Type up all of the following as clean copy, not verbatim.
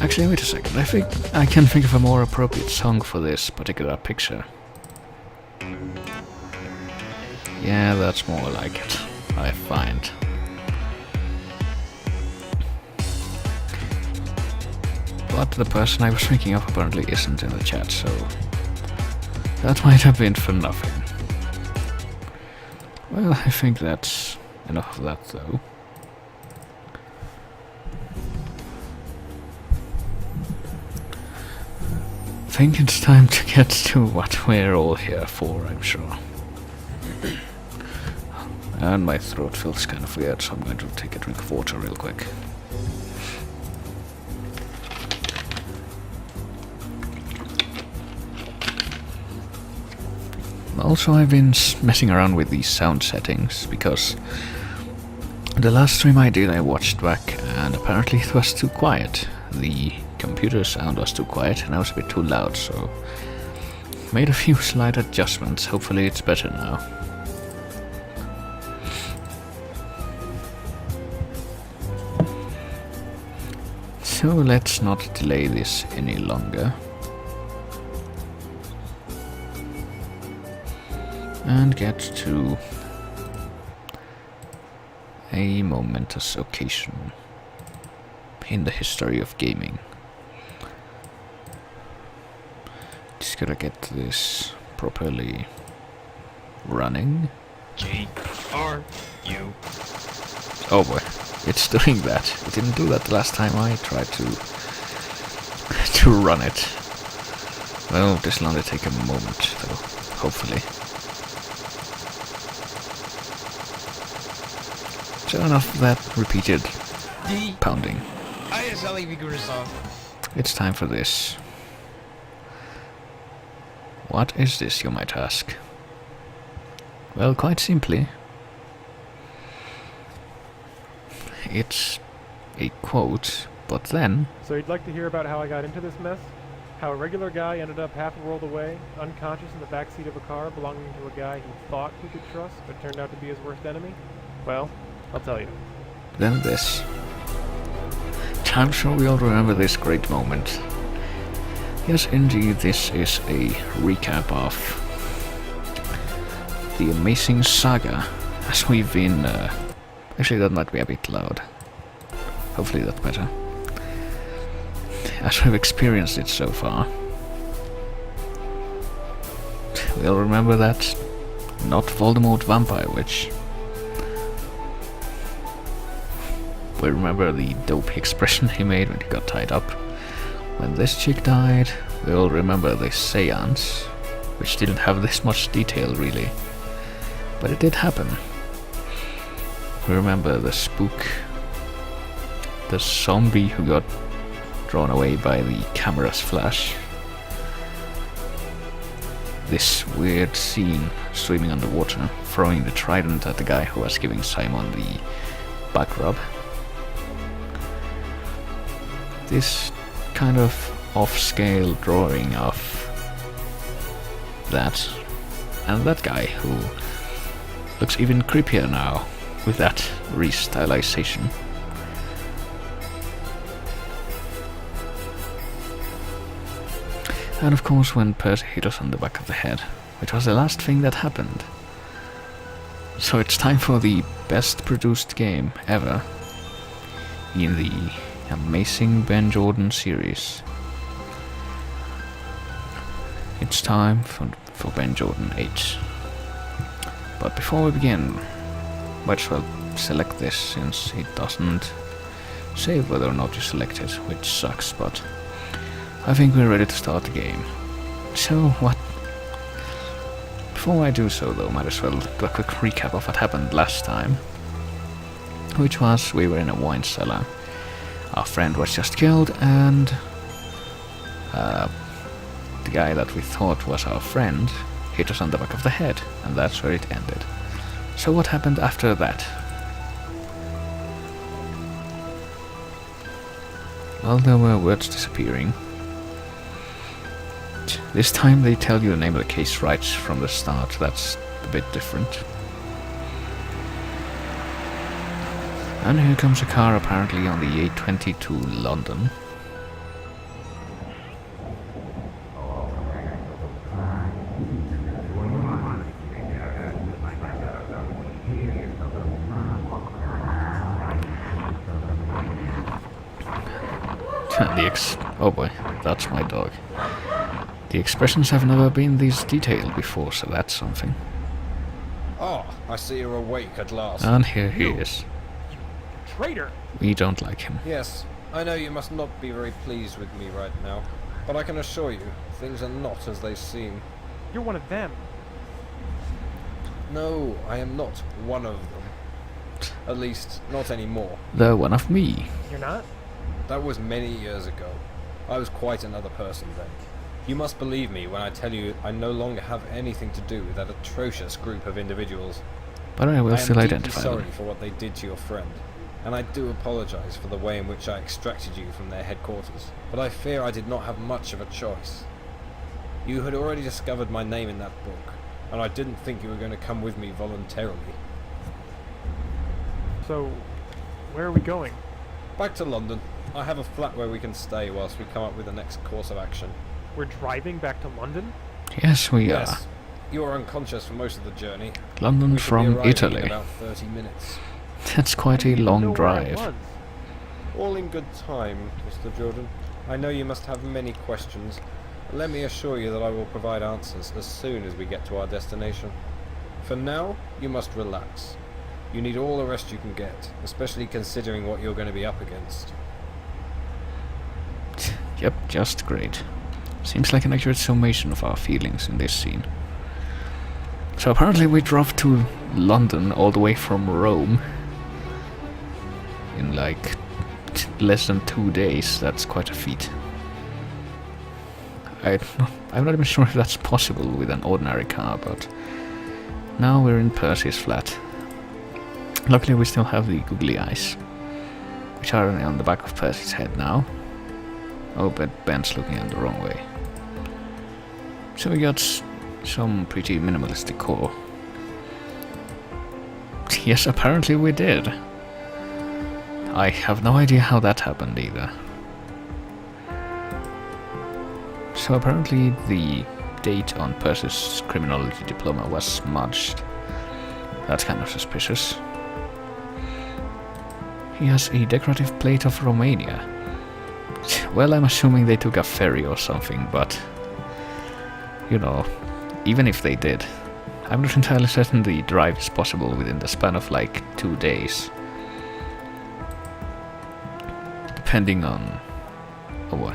Actually, wait a second. I think I can think of a more appropriate song for this particular picture. Yeah, that's more like it, I find. But the person I was thinking of apparently isn't in the chat, so that might have been for nothing. Well, I think that's enough of that, though. I think it's time to get to what we're all here for, I'm sure. And my throat feels kind of weird, so I'm going to take a drink of water real quick. Also, I've been messing around with these sound settings, because the last stream I did I watched back, and apparently it was too quiet. The computer sound was too quiet, and I was a bit too loud, so made a few slight adjustments. Hopefully it's better now. So let's not delay this any longer. And get to a momentous occasion in the history of gaming. Just gotta get this properly running. G-R-U. Oh boy, it's doing that. It didn't do that the last time I tried to run it. Well, this will only take a moment though, hopefully. So enough of that repeated pounding. It's time for this. What is this, you might ask? Well, quite simply, it's a quote, but then... So you'd like to hear about how I got into this mess? How a regular guy ended up half a world away, unconscious in the backseat of a car belonging to a guy he thought he could trust, but turned out to be his worst enemy? Well, I'll tell you. Then this. I'm sure we all remember this great moment. Yes, indeed, this is a recap of the amazing saga, as we've been... actually, that might be a bit loud. Hopefully that's better. As we've experienced it so far. We all remember that not Voldemort vampire witch. We remember the dopey expression he made when he got tied up. When this chick died, we all remember the seance, which didn't have this much detail really, but it did happen. We remember the spook, the zombie who got drawn away by the camera's flash, this weird scene swimming underwater, throwing the trident at the guy who was giving Simon the back rub. This kind of off-scale drawing of that, and that guy who looks even creepier now with that restylization. And of course when Percy hit us on the back of the head, which was the last thing that happened. So it's time for the best produced game ever in the amazing Ben Jordan series. It's time for Ben Jordan 8. But before we begin, might as well select this since it doesn't say whether or not you select it, which sucks, but I think we're ready to start the game. So what? Before I do so though, might as well do a quick recap of what happened last time. Which was, we were in a wine cellar. Our friend was just killed, and the guy that we thought was our friend hit us on the back of the head, and that's where it ended. So what happened after that? Well, there were words disappearing. This time they tell you the name of the case right from the start. That's a bit different. And here comes a car apparently on the A20 to London. Oh boy, that's my dog. The expressions have never been this detailed before, so that's something. Ah, I see you're awake at last. And here he is. Traitor! We don't like him. Yes, I know you must not be very pleased with me right now, but I can assure you, things are not as they seem. You're one of them. No, I am not one of them. At least, not anymore. They're one of me. You're not? That was many years ago. I was quite another person then. You must believe me when I tell you I no longer have anything to do with that atrocious group of individuals. But I will I still am deeply identify sorry them. for what they did to your friend, and I do apologize for the way in which I extracted you from their headquarters, but I fear I did not have much of a choice. You had already discovered my name in that book, and I didn't think you were going to come with me voluntarily. So, where are we going? Back to London. I have a flat where we can stay whilst we come up with the next course of action. We're driving back to London? Yes, we are. Yes, you were unconscious for most of the journey. London We should be from arriving in Italy. about 30 minutes. That's quite I a didn't even know long where I drive. was. All in good time, Mr. Jordan. I know you must have many questions, but let me assure you that I will provide answers as soon as we get to our destination. For now, you must relax. You need all the rest you can get, especially considering what you're going to be up against. Yep, just great. Seems like an accurate summation of our feelings in this scene. So apparently we drove to London all the way from Rome in like less than 2 days. That's quite a feat. I'm not even sure if that's possible with an ordinary car, but now we're in Percy's flat. Luckily we still have the googly eyes, which are on the back of Percy's head now. Oh, but Ben's looking in the wrong way. So we got some pretty minimalist decor. Yes, apparently we did. I have no idea how that happened either. So apparently the date on Percy's criminology diploma was smudged. That's kind of suspicious. He has a decorative plate of Romania. Well, I'm assuming they took a ferry or something, but you know, even if they did, I'm not entirely certain the drive is possible within the span of like 2 days. Depending on... oh boy.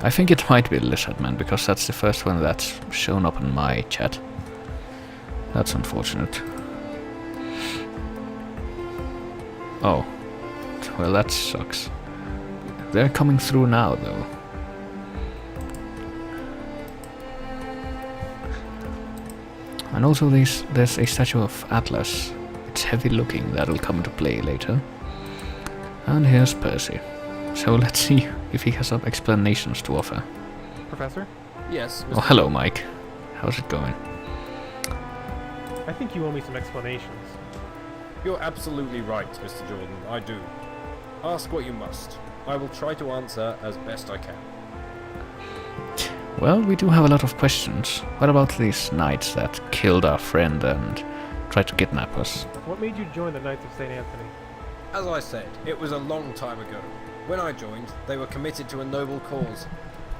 I think it might be Lizardman, because that's the first one that's shown up in my chat. That's unfortunate. Oh. Well, that sucks. They're coming through now, though. And also there's a statue of Atlas. It's heavy looking, that'll come into play later. And here's Percy. So let's see if he has some explanations to offer. Professor? Yes, Mr. Oh, hello, Mike. How's it going? I think you owe me some explanations. You're absolutely right, Mr. Jordan. I do. Ask what you must. I will try to answer as best I can. Well, we do have a lot of questions. What about these knights that killed our friend and tried to kidnap us? What made you join the Knights of St. Anthony? As I said, it was a long time ago. When I joined, they were committed to a noble cause,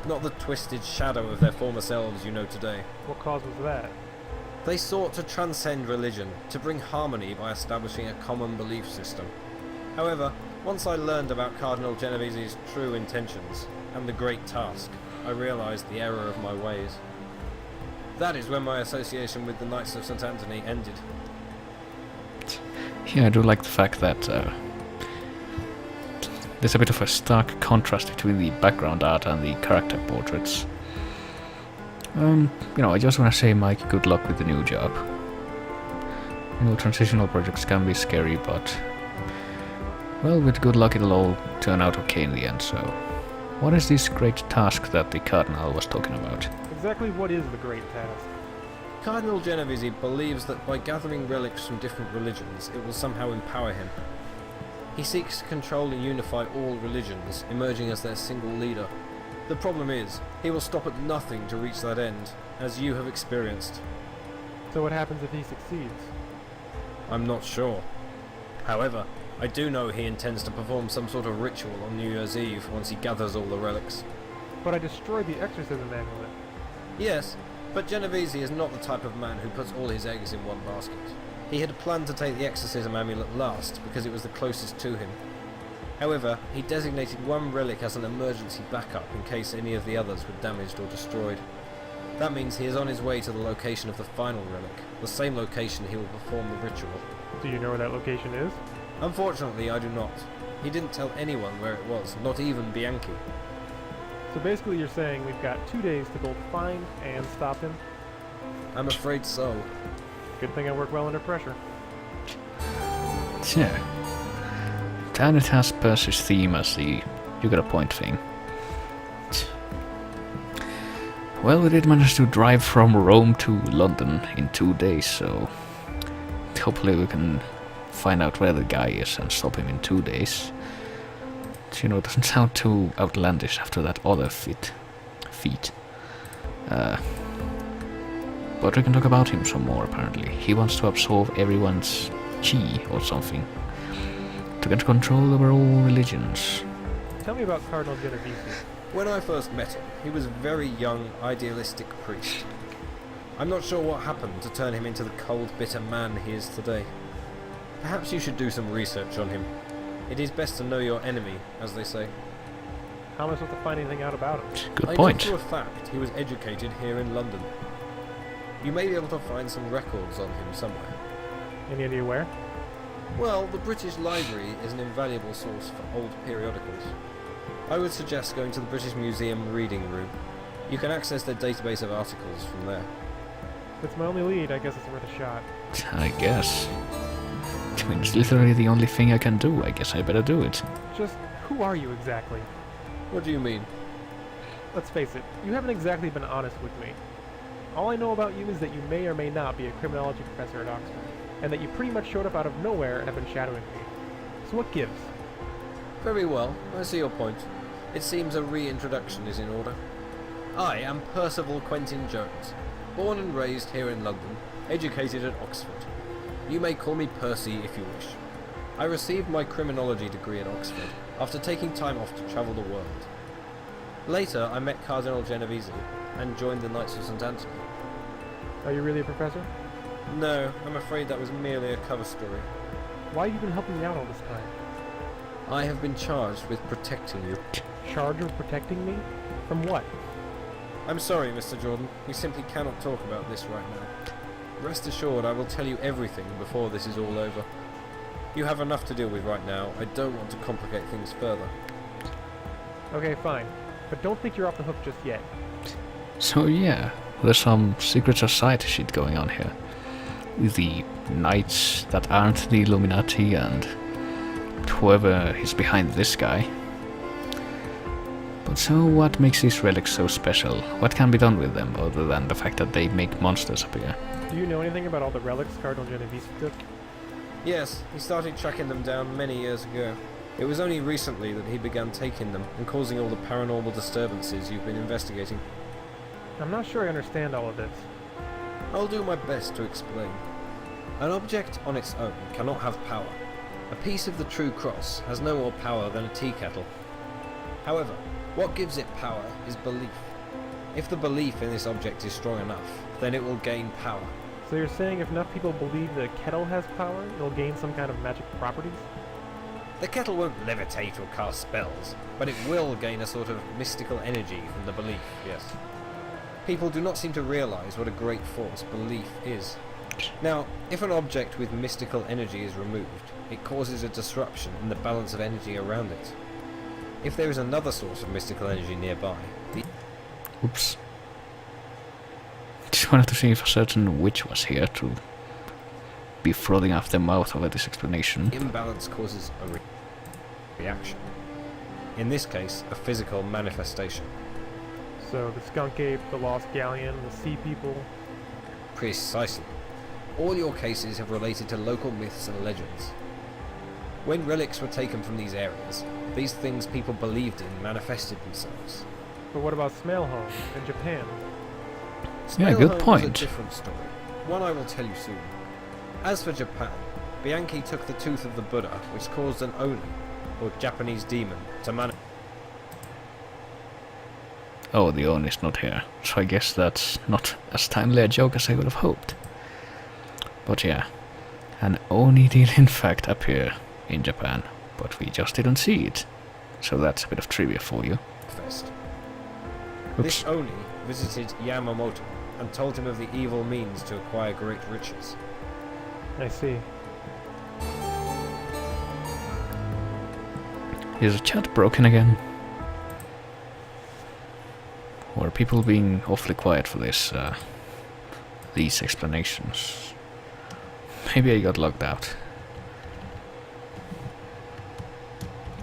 not the twisted shadow of their former selves you know today. What cause was that? They sought to transcend religion, to bring harmony by establishing a common belief system. However, once I learned about Cardinal Genovese's true intentions and the great task, I realized the error of my ways. That is when my association with the Knights of St. Anthony ended. Yeah, I do like the fact that there's a bit of a stark contrast between the background art and the character portraits. You know, I just want to say, Mike, good luck with the new job. You know, transitional projects can be scary, but well, with good luck it'll all turn out okay in the end, so... what is this great task that the Cardinal was talking about? Exactly what is the great task? Cardinal Genovese believes that by gathering relics from different religions, it will somehow empower him. He seeks to control and unify all religions, emerging as their single leader. The problem is, he will stop at nothing to reach that end, as you have experienced. So what happens if he succeeds? I'm not sure. However, I do know he intends to perform some sort of ritual on New Year's Eve once he gathers all the relics. But I destroyed the exorcism amulet. Yes, but Genovese is not the type of man who puts all his eggs in one basket. He had planned to take the exorcism amulet last because it was the closest to him. However, he designated one relic as an emergency backup in case any of the others were damaged or destroyed. That means he is on his way to the location of the final relic, the same location he will perform the ritual. Do you know where that location is? Unfortunately, I do not. He didn't tell anyone where it was, not even Bianchi. So basically you're saying we've got 2 days to both find and stop him? I'm afraid so. Good thing I work well under pressure. Yeah. And it has Percy's theme as the you got a point thing. Well, we did manage to drive from Rome to London in 2 days, so hopefully we can find out where the guy is and stop him in 2 days. It doesn't sound too outlandish after that other feat. But we can talk about him some more, apparently. He wants to absorb everyone's chi or something, to get control over all religions. Tell me about Cardinal Genovese. When I first met him, he was a very young, idealistic priest. I'm not sure what happened to turn him into the cold, bitter man he is today. Perhaps you should do some research on him. It is best to know your enemy, as they say. How am I supposed to find anything out about him? Good I point. know for a fact he was educated here in London. You may be able to find some records on him somewhere. Any idea where? Well, the British Library is an invaluable source for old periodicals. I would suggest going to the British Museum reading room. You can access their database of articles from there. If it's my only lead, I guess it's worth a shot. I guess. I mean, it's literally the only thing I can do. I guess I better do it. Just, who are you exactly? What do you mean? Let's face it, you haven't exactly been honest with me. All I know about you is that you may or may not be a criminology professor at Oxford, and that you pretty much showed up out of nowhere and have been shadowing me. So what gives? Very well, I see your point. It seems a reintroduction is in order. I am Percival Quentin Jones, born and raised here in London, educated at Oxford. You may call me Percy if you wish. I received my criminology degree at Oxford after taking time off to travel the world. Later, I met Cardinal Genovese and joined the Knights of St. Anthony. Are you really a professor? No, I'm afraid that was merely a cover story. Why have you been helping me out all this time? I have been charged with protecting you. Charged with protecting me? From what? I'm sorry, Mr. Jordan. We simply cannot talk about this right now. Rest assured, I will tell you everything before this is all over. You have enough to deal with right now. I don't want to complicate things further. Okay, fine. But don't think you're off the hook just yet. So yeah, there's some secret society shit going on here. With the knights that aren't the Illuminati and whoever is behind this guy. But so what makes these relics so special? What can be done with them other than the fact that they make monsters appear? Do you know anything about all the relics Cardinal Genovese took? Yes, he started tracking them down many years ago. It was only recently that he began taking them and causing all the paranormal disturbances you've been investigating. I'm not sure I understand all of this. I'll do my best to explain. An object on its own cannot have power. A piece of the true cross has no more power than a tea kettle. However, what gives it power is belief. If the belief in this object is strong enough, then it will gain power. So you're saying if enough people believe the kettle has power, it'll gain some kind of magic properties? The kettle won't levitate or cast spells, but it will gain a sort of mystical energy from the belief, yes. People do not seem to realise what a great force belief is. Now, if an object with mystical energy is removed, it causes a disruption in the balance of energy around it. If there is another source of mystical energy nearby, the Oops. Just wanted to see if a certain witch was here to be frothing off their mouth over this explanation. imbalance causes a reaction. In this case, a physical manifestation. So the skunk ape, the lost galleon, the sea people. Precisely. All your cases have related to local myths and legends. When relics were taken from these areas, these things people believed in manifested themselves. But what about Smailholm in Japan? Yeah, good Smailholm point. is a different story, one I will tell you soon. As for Japan, Bianchi took the tooth of the Buddha, which caused an Oni, or Japanese demon, to manifest. Oh, the Oni's not here, so I guess that's not as timely a joke as I would have hoped. But yeah, an Oni did in fact appear in Japan, but we just didn't see it. So that's a bit of trivia for you. This Oni visited Yamamoto and told him of the evil means to acquire great riches. I see. Is the chat broken again? Or are people being awfully quiet for this, these explanations? Maybe I got logged out.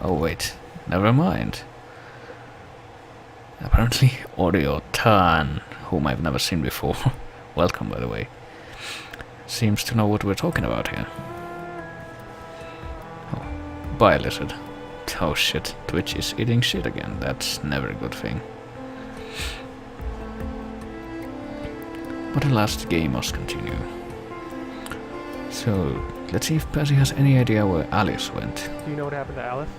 Oh wait, never mind. Apparently Audio Tan, whom I've never seen before, welcome by the way, seems to know what we're talking about here. Oh, bye lizard. Oh shit, Twitch is eating shit again, that's never a good thing. But alas, the game must continue. So, let's see if Percy has any idea where Alice went. Do you know what happened to Alice?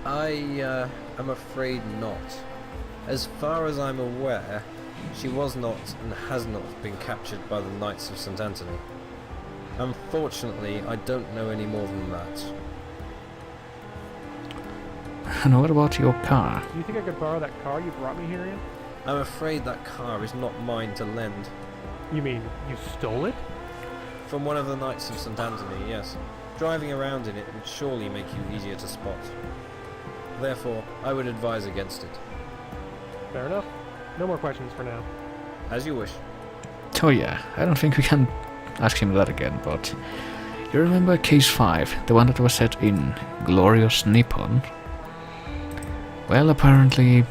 I am afraid not. As far as I'm aware, she was not and has not been captured by the Knights of St. Anthony. Unfortunately, I don't know any more than that. And what about your car? Do you think I could borrow that car you brought me here in? I'm afraid that car is not mine to lend. You mean you stole it? From one of the Knights of St. Anthony, yes. Driving around in it would surely make you easier to spot. Therefore, I would advise against it. Fair enough. No more questions for now. As you wish. Oh yeah, I don't think we can ask him that again, but you remember Case 5, the one that was set in Glorious Nippon? Well, apparently,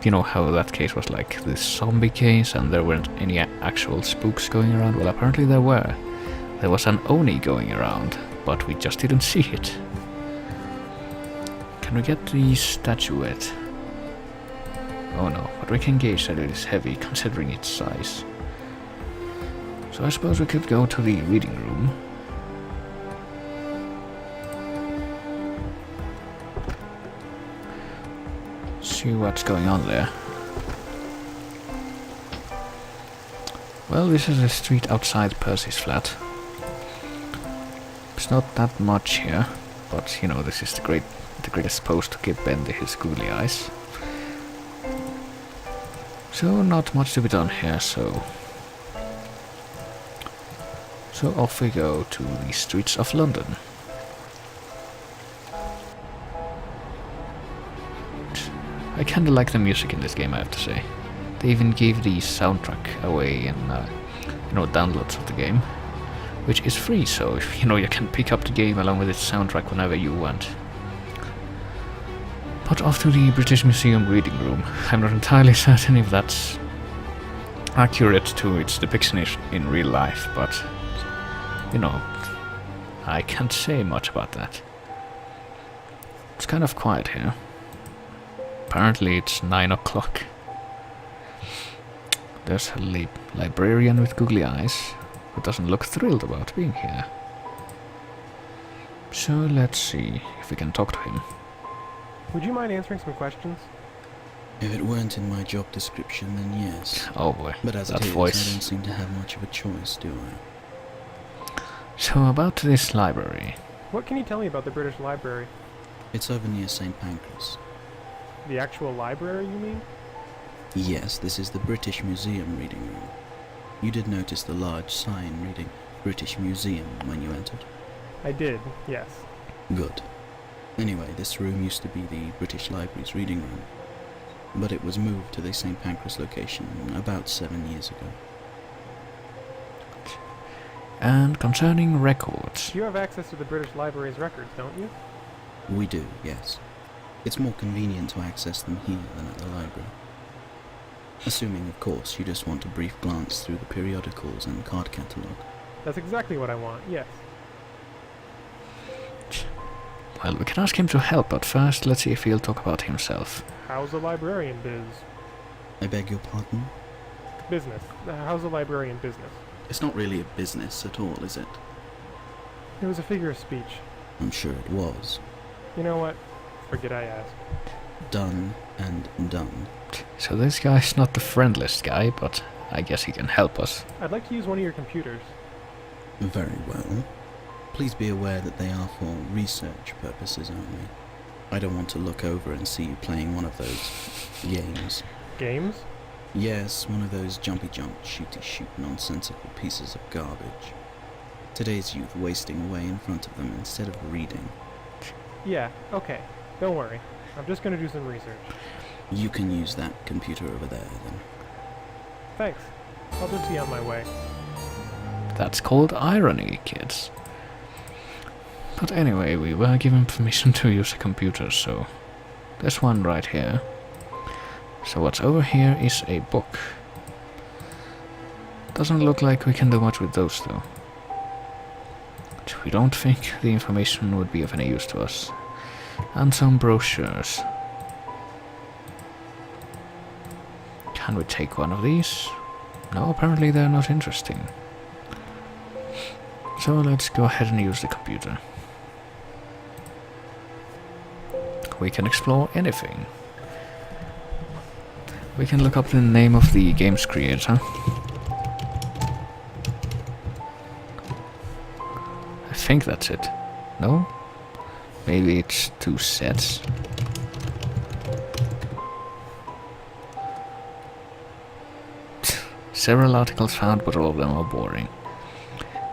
you know how that case was like this zombie case and there weren't any actual spooks going around? Well, apparently there were. There was an Oni going around, but we just didn't see it. Can we get the statuette? Oh no, but we can gauge that it is heavy considering its size. So I suppose we could go to the reading room. See what's going on there. Well, this is a street outside Percy's flat. It's not that much here, but you know, this is the greatest post to give Bendy his googly eyes. So not much to be done here, so off we go to the streets of London. I kinda like the music in this game, I have to say. They even gave the soundtrack away in, downloads of the game, which is free, so you can pick up the game along with its soundtrack whenever you want. But off to the British Museum reading room. I'm not entirely certain if that's accurate to its depiction in real life, but I can't say much about that. It's kind of quiet here. Apparently it's 9 o'clock. There's a librarian with googly eyes who doesn't look thrilled about being here. So let's see if we can talk to him. Would you mind answering some questions? If it weren't in my job description, then yes. Oh boy, But as that it is, voice. I don't seem to have much of a choice, do I? So about this library. What can you tell me about the British Library? It's over near St. Pancras. The actual library, you mean? Yes, this is the British Museum reading room. You did notice the large sign reading British Museum when you entered? I did, yes. Good. Anyway, this room used to be the British Library's reading room, but it was moved to the St. Pancras location about 7 years ago. And concerning records. You have access to the British Library's records, don't you? We do, yes. It's more convenient to access them here than at the library. Assuming, of course, you just want a brief glance through the periodicals and card catalogue. That's exactly what I want, yes. Well, we can ask him to help, but first let's see if he'll talk about himself. How's the librarian biz? I beg your pardon? Business. How's the librarian business? It's not really a business at all, is it? It was a figure of speech. I'm sure it was. You know what? Forget I asked. Done and done. So this guy's not the friendliest guy, but I guess he can help us. I'd like to use one of your computers. Very well. Please be aware that they are for research purposes only. I don't want to look over and see you playing one of those games. Games? Yes, one of those jumpy jump, shooty shoot nonsensical pieces of garbage. Today's youth wasting away in front of them instead of reading. Yeah, okay. Don't worry. I'm just gonna do some research. You can use that computer over there then. Thanks. I'll just be on my way. That's called irony, kids. But anyway, we were given permission to use a computer, so there's one right here. So what's over here is a book. Doesn't look like we can do much with those though. We don't think the information would be of any use to us. And some brochures. Can we take one of these? No, apparently they're not interesting. So let's go ahead and use the computer. We can explore anything. We can look up the name of the game's creator. I think that's it. No? Maybe it's 2 sets. Several articles found, but all of them are boring.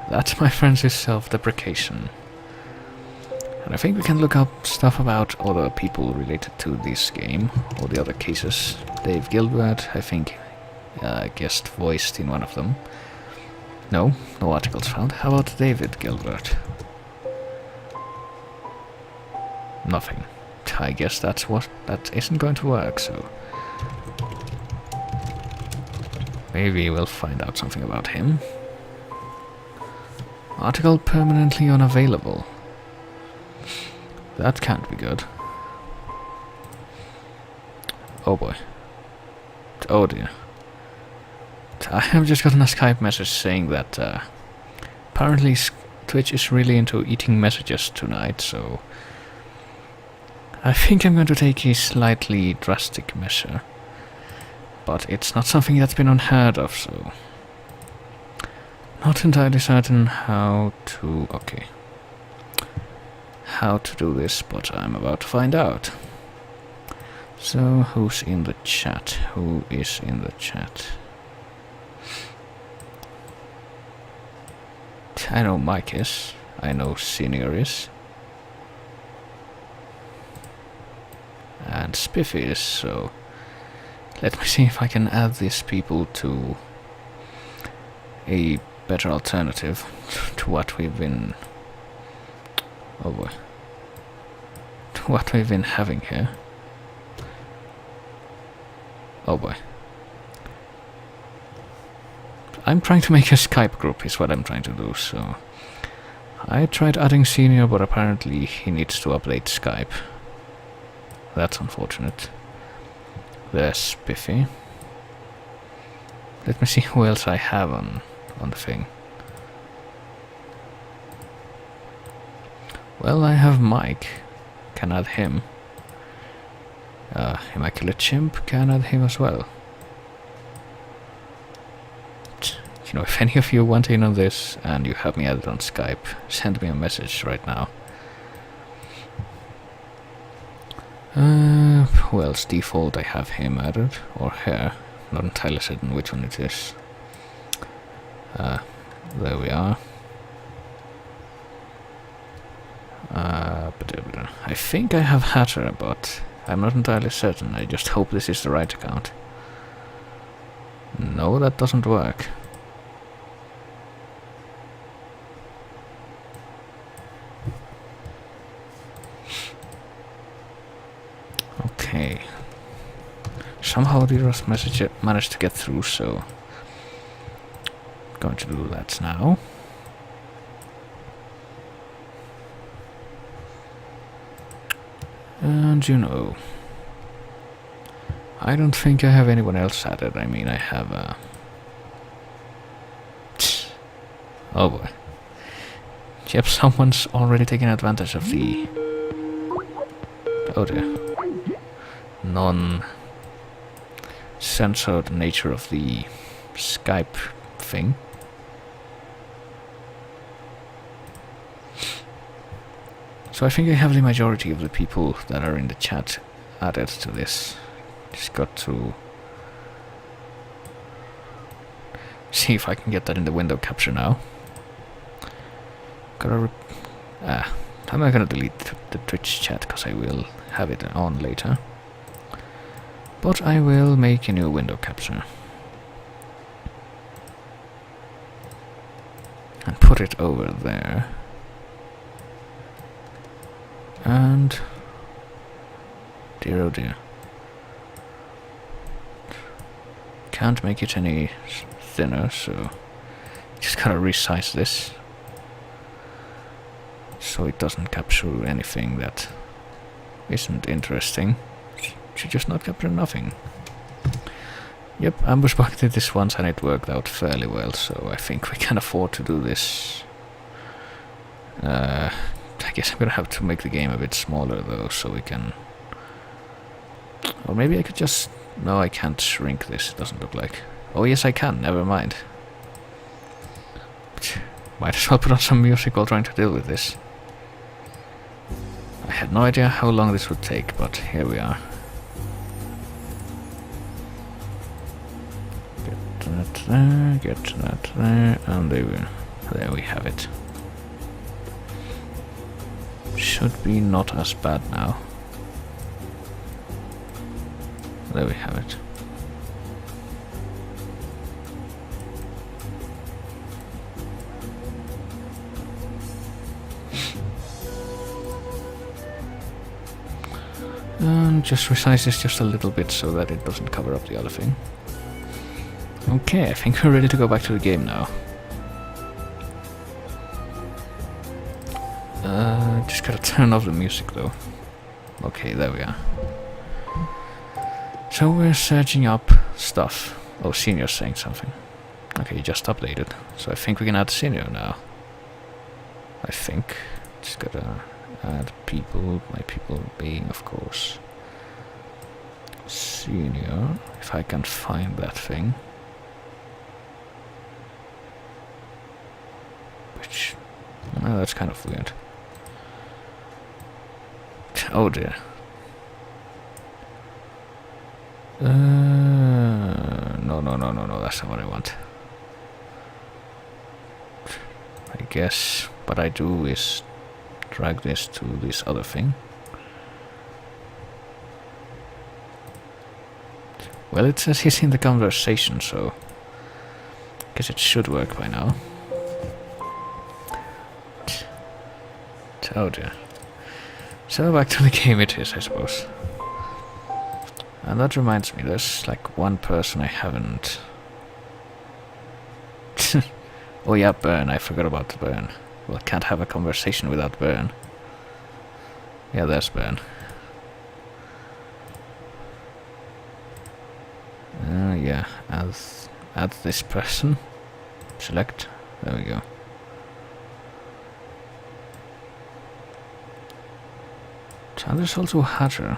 That, my friends, is self-deprecation. And I think we can look up stuff about other people related to this game, or the other cases. Dave Gilbert, I think, guest voiced in one of them. No articles found. How about David Gilbert? Nothing. I guess that isn't going to work, so... maybe we'll find out something about him. Article permanently unavailable. That can't be good. Oh boy. Oh dear. I have just gotten a Skype message saying that apparently Twitch is really into eating messages tonight, so I think I'm going to take a slightly drastic measure. But it's not something that's been unheard of, so... not entirely certain how to... okay. How to do this, but I'm about to find out. So, who's in the chat? Who is in the chat? I know Mike is. I know Senior is. And Spiffy is, so... let me see if I can add these people to a better alternative to what we've been... oh boy. To what we've been having here. Oh boy. I'm trying to make a Skype group is what I'm trying to do, so... I tried adding Senior, but apparently he needs to update Skype. That's unfortunate. There's Spiffy. Let me see who else I have on the thing. Well, I have Mike. Can add him. Immaculate Chimp, can add him as well. You know, if any of you want in on this and you have me added on Skype, send me a message right now. Who else? Default, I have him added, or her. Not entirely certain which one it is. There we are. I think I have Hatter, but I'm not entirely certain. I just hope this is the right account. No, that doesn't work. Okay. Somehow Dira's message managed to get through, so... I'm going to do that now. And you know... I don't think I have anyone else added. I mean, I have oh boy. Yep, someone's already taken advantage of the... Oh dear. Non-censored nature of the Skype thing. So I think I have the majority of the people that are in the chat added to this. Just got to see if I can get that in the window capture now. I'm not gonna delete the Twitch chat because I will have it on later. But I will make a new window capture. And put it over there. And... dear oh dear. Can't make it any thinner, so... just gotta resize this. So it doesn't capture anything that isn't interesting. Should just not capture nothing. Yep, Ambush Bug did this once and it worked out fairly well, so I think we can afford to do this. I guess I'm gonna have to make the game a bit smaller though, so we can... or maybe I could just... no, I can't shrink this, it doesn't look like. Oh yes I can, never mind. Might as well put on some music while trying to deal with this. I had no idea how long this would take, but here we are. Get that there, and there we have it. Should be not as bad now. There we have it. And just resize this just a little bit so that it doesn't cover up the other thing. Okay, I think we're ready to go back to the game now. Just gotta turn off the music though. Okay, there we are. So we're searching up stuff. Oh, Senior's saying something. Okay, just updated. So I think we can add Senior now. I think. Just gotta add people, my people being, of course, Senior, if I can find that thing. Which, well, that's kind of weird. Oh dear. No, that's not what I want. I guess what I do is drag this to this other thing. Well, it says he's in the conversation, so I guess it should work by now. Oh dear. So back to the game it is, I suppose. And that reminds me, there's like one person I haven't... oh yeah, Burn, I forgot about Burn. Well, can't have a conversation without Burn. Yeah, there's Burn. Yeah, add this person. Select. There we go. And there's also Hatter.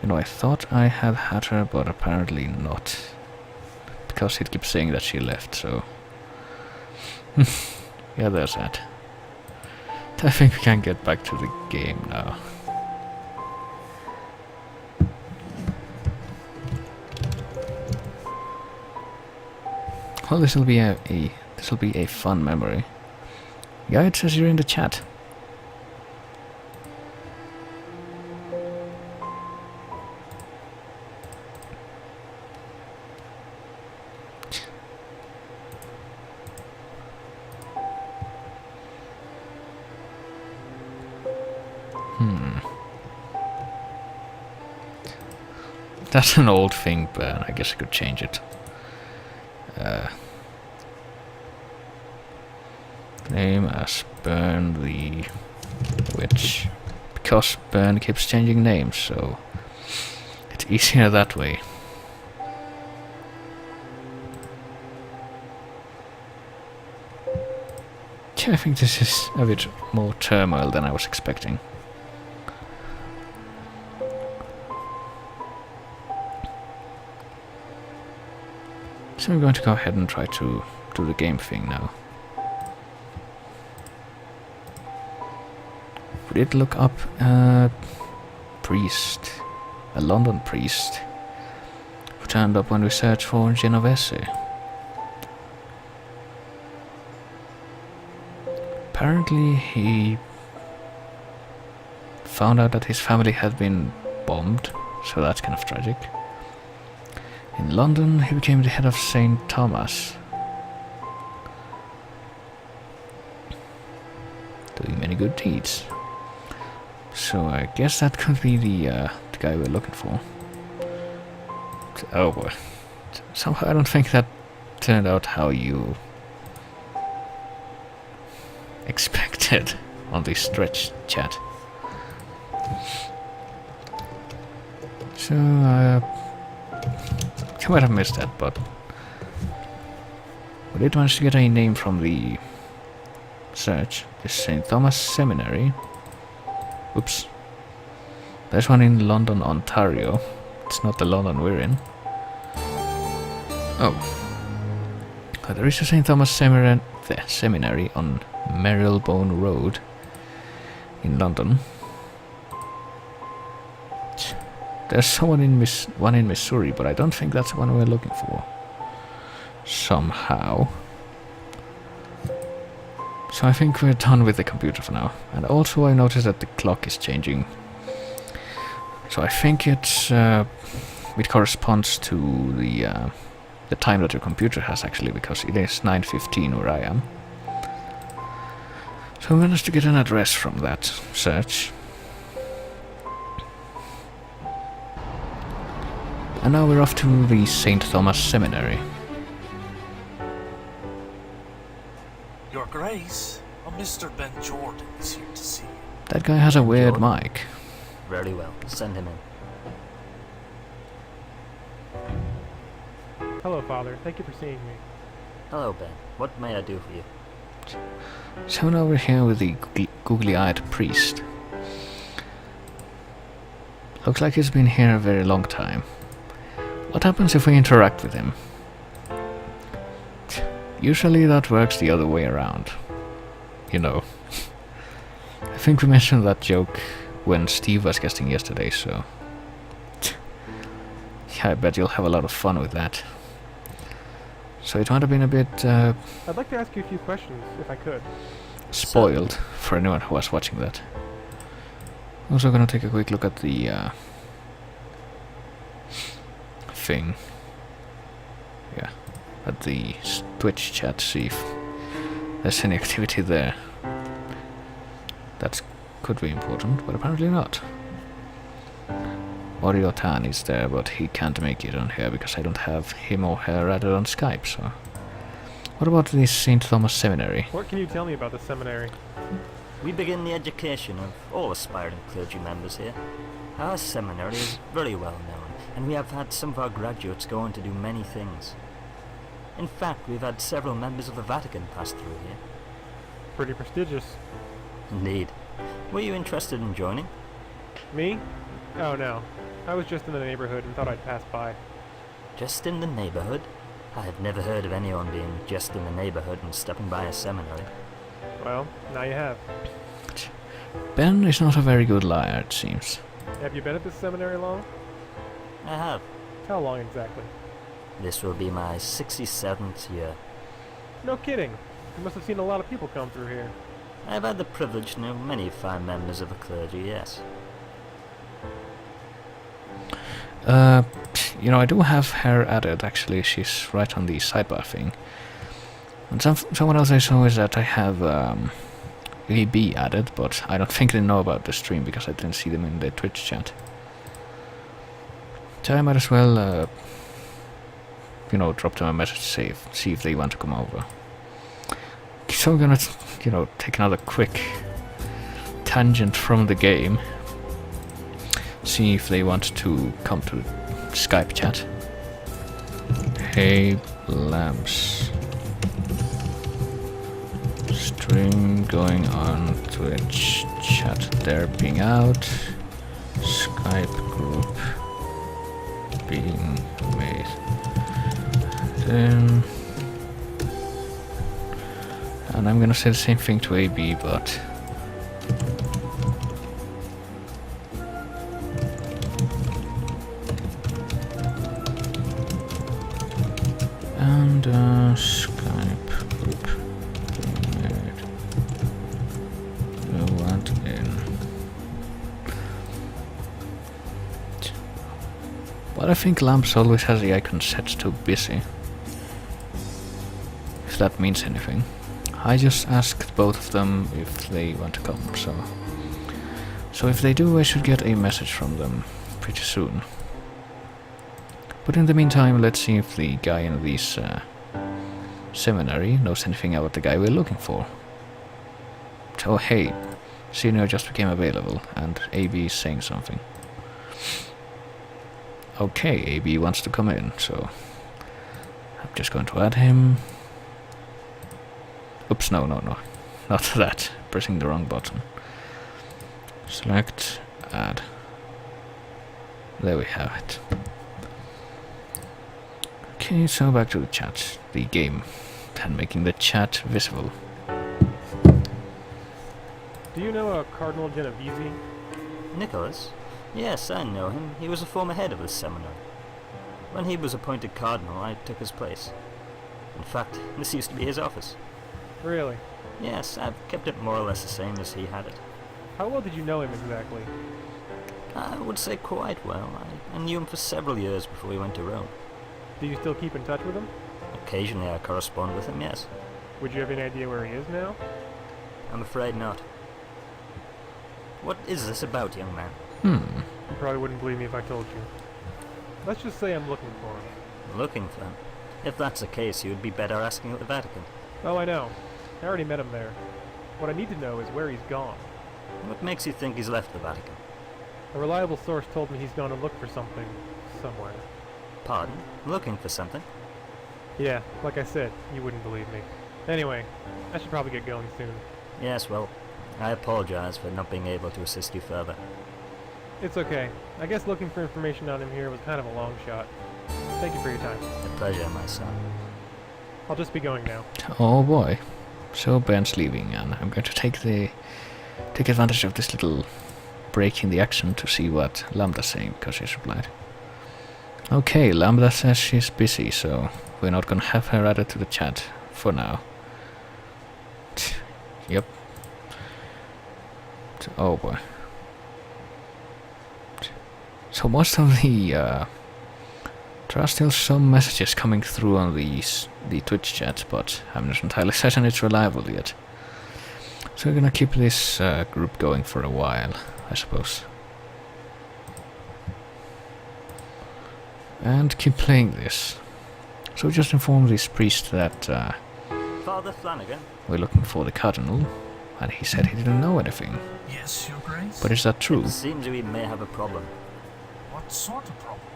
You know, I thought I had Hatter, but apparently not. Because it keeps saying that she left, so... yeah, there's that. I think we can get back to the game now. Well, this will be a fun memory. Yeah, it says you're in the chat. That's an old thing, but I guess I could change it. Name as Burn the Witch. Because Burn keeps changing names, so it's easier that way. Yeah, I think this is a bit more turmoil than I was expecting. So I'm going to go ahead and try to do the game thing now. We did look up a priest, a London priest, who turned up when we searched for Genovese. Apparently he found out that his family had been bombed, so that's kind of tragic. In London, he became the head of St. Thomas, doing many good deeds. So I guess that could be the guy we're looking for. Oh boy. Somehow I don't think that turned out how you expected on the stretch chat. So, I might have missed that, but we did manage to get a name from the search. This St. Thomas Seminary. Oops. There's one in London, Ontario. It's not the London we're in. Oh. There is a St. Thomas Seminary on Marylebone Road in London. There's one in Missouri, but I don't think that's the one we're looking for. Somehow. So I think we're done with the computer for now. And also I noticed that the clock is changing. So I think it corresponds to the time that your computer has actually, because it is 9:15 where I am. So I managed to get an address from that search. And now we're off to the St. Thomas Seminary. Your Grace, Mr. Ben Jordan is here to see you. That guy has a weird mic. Very well. Send him in. Hello, Father. Thank you for seeing me. Hello, Ben. What may I do for you? So now we're here with the googly-eyed priest. Looks like he's been here a very long time. What happens if we interact with him? Usually that works the other way around. You know. I think we mentioned that joke when Steve was guesting yesterday, so... yeah, I bet you'll have a lot of fun with that. So it might have been a bit I'd like to ask you a few questions, if I could. spoiled for anyone who was watching that. Also gonna take a quick look at the thing. Yeah, at the Twitch chat, see if there's any activity there. That could be important, but apparently not. Oreo Tan is there, but he can't make it on here because I don't have him or her added on Skype, so... What about this St. Thomas Seminary? What can you tell me about the seminary? We begin the education of all aspiring clergy members here. Our seminary is very well known, and we have had some of our graduates go on to do many things. In fact, we've had several members of the Vatican pass through here. Pretty prestigious. Indeed. Were you interested in joining? Me? Oh no. I was just in the neighborhood and thought I'd pass by. Just in the neighborhood? I have never heard of anyone being just in the neighborhood and stepping by a seminary. Well, now you have. Ben is not a very good liar, it seems. Have you been at this seminary long? I have. How long exactly? This will be my 67th year. No kidding. You must have seen a lot of people come through here. I have had the privilege to know many fine members of the clergy, yes. You know, I do have her added, actually. She's right on the sidebar thing. And someone else I saw is that I have LB added, but I don't think they know about the stream because I didn't see them in the Twitch chat. So I might as well, you know, drop them a message, see if they want to come over. So I'm gonna, you know, take another quick tangent from the game. See if they want to come to Skype chat. Hey, Lamps. Stream going on Twitch, chat there being out, Skype group being made. Then, and I'm gonna say the same thing to AB, but and Skype group being made. No one in. But I think Lamps always has the icon set to busy. If that means anything. I just asked both of them if they want to come, so if they do, I should get a message from them pretty soon. But in the meantime, let's see if the guy in this seminary knows anything about the guy we're looking for. Oh hey, Senior just became available, and AB is saying something. Okay, AB wants to come in, so I'm just going to add him. Oops, no, not that. Pressing the wrong button. Select, add. There we have it. Okay, so back to the chat, the game, and making the chat visible. Do you know a Cardinal Genovese? Nicholas? Yes, I know him. He was a former head of the seminary. When he was appointed cardinal, I took his place. In fact, this used to be his office. Really? Yes, I've kept it more or less the same as he had it. How well did you know him exactly? I would say quite well. I knew him for several years before we went to Rome. Do you still keep in touch with him? Occasionally I correspond with him, yes. Would you have any idea where he is now? I'm afraid not. What is this about, young man? You probably wouldn't believe me if I told you. Let's just say I'm looking for him. Looking for him? If that's the case, you would be better asking at the Vatican. Oh, I know. I already met him there. What I need to know is where he's gone. What makes you think he's left the Vatican? A reliable source told me he's gone to look for something, somewhere. Pardon? Looking for something? Yeah, like I said, you wouldn't believe me. Anyway, I should probably get going soon. Yes, well, I apologize for not being able to assist you further. It's okay. I guess looking for information on him here was kind of a long shot. Thank you for your time. A pleasure, my son. I'll just be going now. Oh boy. So Ben's leaving, and I'm going to take advantage of this little break in the action to see what Lambda's saying, because she's replied. Okay, Lambda says she's busy, so we're not gonna have her added to the chat for now. Yep. Oh boy. So most of the there are still some messages coming through on the Twitch chat, but I'm not entirely certain it's reliable yet. So we're gonna keep this group going for a while, I suppose. And keep playing this. So just inform this priest that Father Flanagan? we're looking for the Cardinal, and he said he didn't know anything. Yes, Your Grace? But is that true? It seems we may have a problem. What sort of problem?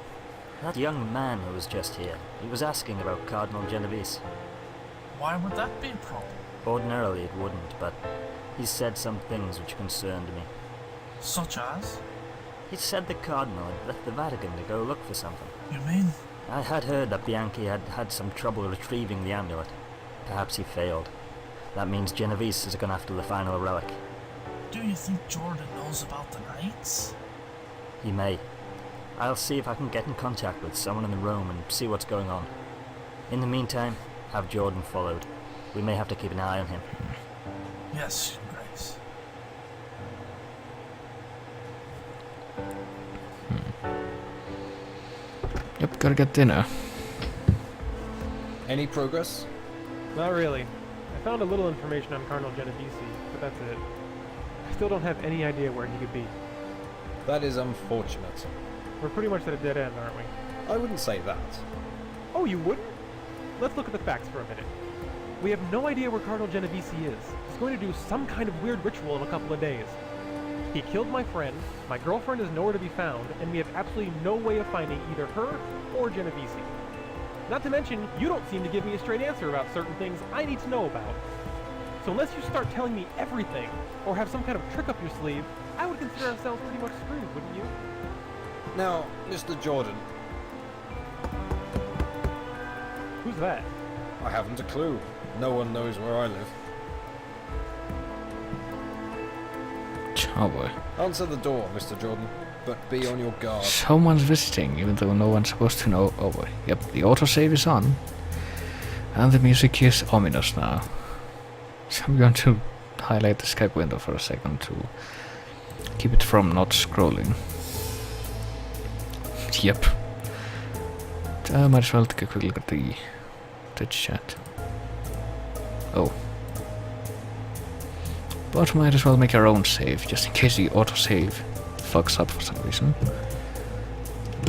That young man who was just here, he was asking about Cardinal Genovese. Why would that be a problem? Ordinarily it wouldn't, but he said some things which concerned me. Such as? He said the Cardinal had left the Vatican to go look for something. You mean? I had heard that Bianchi had had some trouble retrieving the amulet. Perhaps he failed. That means Genovese is gone after the final relic. Do you think Jordan knows about the Knights? He may. I'll see if I can get in contact with someone in Rome and see what's going on. In the meantime, have Jordan followed. We may have to keep an eye on him. Yes, Your Grace. Yep, gotta get dinner. Any progress? Not really. I found a little information on Cardinal Genovese, but that's it. I still don't have any idea where he could be. That is unfortunate. We're pretty much at a dead end, aren't we? I wouldn't say that. Oh, you wouldn't? Let's look at the facts for a minute. We have no idea where Cardinal Genovese is. He's going to do some kind of weird ritual in a couple of days. He killed my friend, my girlfriend is nowhere to be found, and we have absolutely no way of finding either her or Genovese. Not to mention, you don't seem to give me a straight answer about certain things I need to know about. So unless you start telling me everything, or have some kind of trick up your sleeve, I would consider ourselves pretty much screwed, wouldn't you? Now, Mr. Jordan, Who's that? I haven't a clue. No one knows where I live. Oh boy. Answer the door, Mr. Jordan, but be on your guard. Someone's visiting, even though no one's supposed to know. Oh boy. Yep, the autosave is on. And the music is ominous now. So I'm going to highlight the Skype window for a second to keep it from not scrolling. Yep. Might as well take a quick look at the chat. Oh. But might as well make our own save, just in case the autosave fucks up for some reason.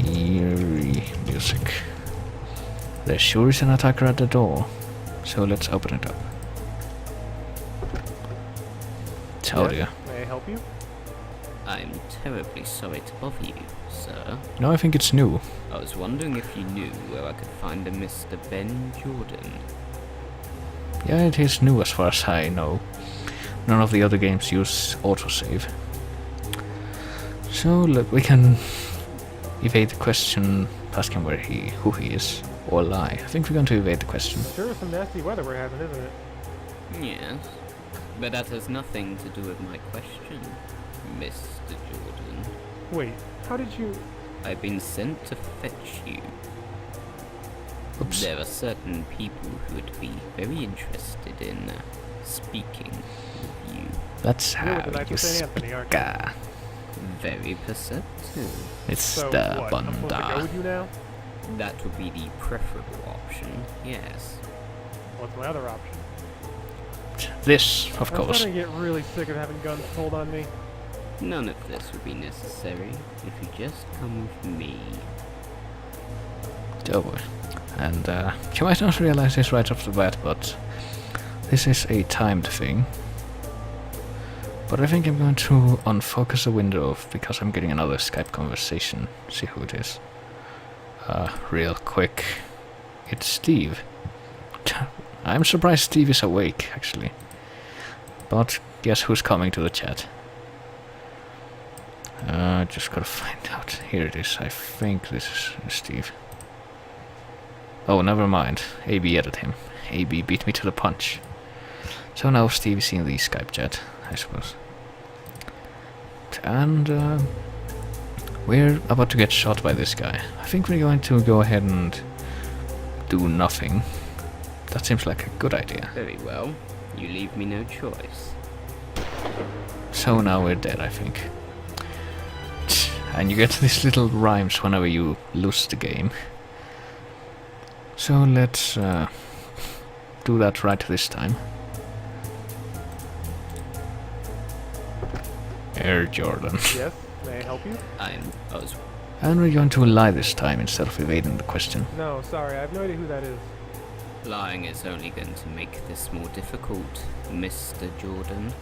Eerie music. There sure is an attacker at the door, so let's open it up. Oh dear. May I help you? I'm terribly sorry to bother you, sir. No, I think it's new. I was wondering if you knew where I could find a Mr. Ben Jordan. Yeah, it is new as far as I know. None of the other games use autosave. So look, we can evade the question, ask him who he is, or lie. I think we're going to evade the question. Sure is some nasty weather we're having, isn't it? Yes, but that has nothing to do with my question, Mr. Jordan. Wait, how did you... I've been sent to fetch you. Oops. There are certain people who would be very interested in speaking with you. That's You're how with the Knights you of St. Anthony, aren't you? speak. Very perceptive. It's So the what, I'm supposed to go bunda. with you now? That would be the preferable option, yes. What's my other option? This, of I'm course. starting to get really sick of having guns pulled on me. None of this would be necessary if you just come with me. Oh boy. And you might not realize this right off the bat, but this is a timed thing. But I think I'm going to unfocus the window because I'm getting another Skype conversation. See who it is. Real quick. It's Steve. I'm surprised Steve is awake, actually. But guess who's coming to the chat? Just gotta find out. Here it is. I think this is Steve. Oh, never mind. AB added him. AB beat me to the punch. So now Steve is in the Skype chat, I suppose. And we're about to get shot by this guy. I think we're going to go ahead and do nothing. That seems like a good idea. Very well. You leave me no choice. So now we're dead, I think. And you get these little rhymes whenever you lose the game. So let's do that right this time. Air Jordan. Yes, may I help you? I was And we're going to lie this time instead of evading the question. No, sorry, I have no idea who that is. lying is only going to make this more difficult, Mr. Jordan.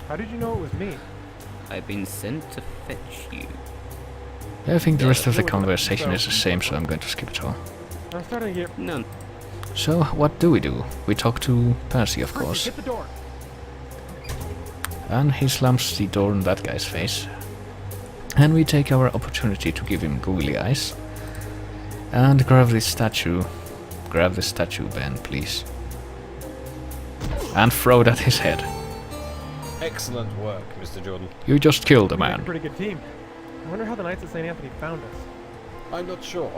How did you know it was me? I've been sent to fetch you. I think the rest of the Yeah, conversation so- is the same, so I'm going to skip it all. I'm starting to get... None. So, what do? We talk to Percy, of Percy, course. hit the door! And he slams the door in that guy's face. And we take our opportunity to give him googly eyes. And grab this statue. Grab the statue, Ben, please. And throw it at his head. Excellent work, Mr. Jordan. You just killed a We make a man. pretty good team. I wonder how the Knights of St. Anthony found us. I'm not sure.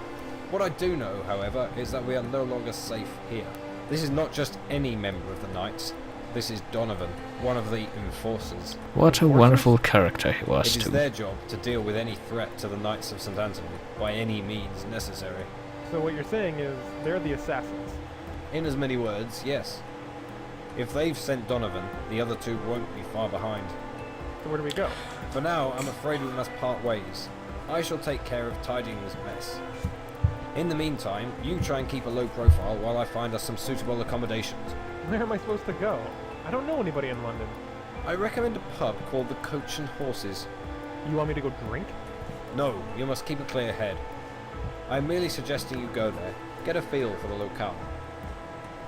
What I do know, however, is that we are no longer safe here. This is not just any member of the Knights. This is Donovan, one of the enforcers. What a wonderful character he was, It is too. their job to deal with any threat to the Knights of St. Anthony by any means necessary. So what you're saying is, they're the assassins. In as many words, yes. If they've sent Donovan, the other two won't be far behind. So where do we go? For now, I'm afraid we must part ways. I shall take care of tidying this mess. In the meantime, you try and keep a low profile while I find us some suitable accommodations. Where am I supposed to go? I don't know anybody in London. I recommend a pub called the Coach and Horses. You want me to go drink? No, you must keep a clear head. I'm merely suggesting you go there, get a feel for the locale.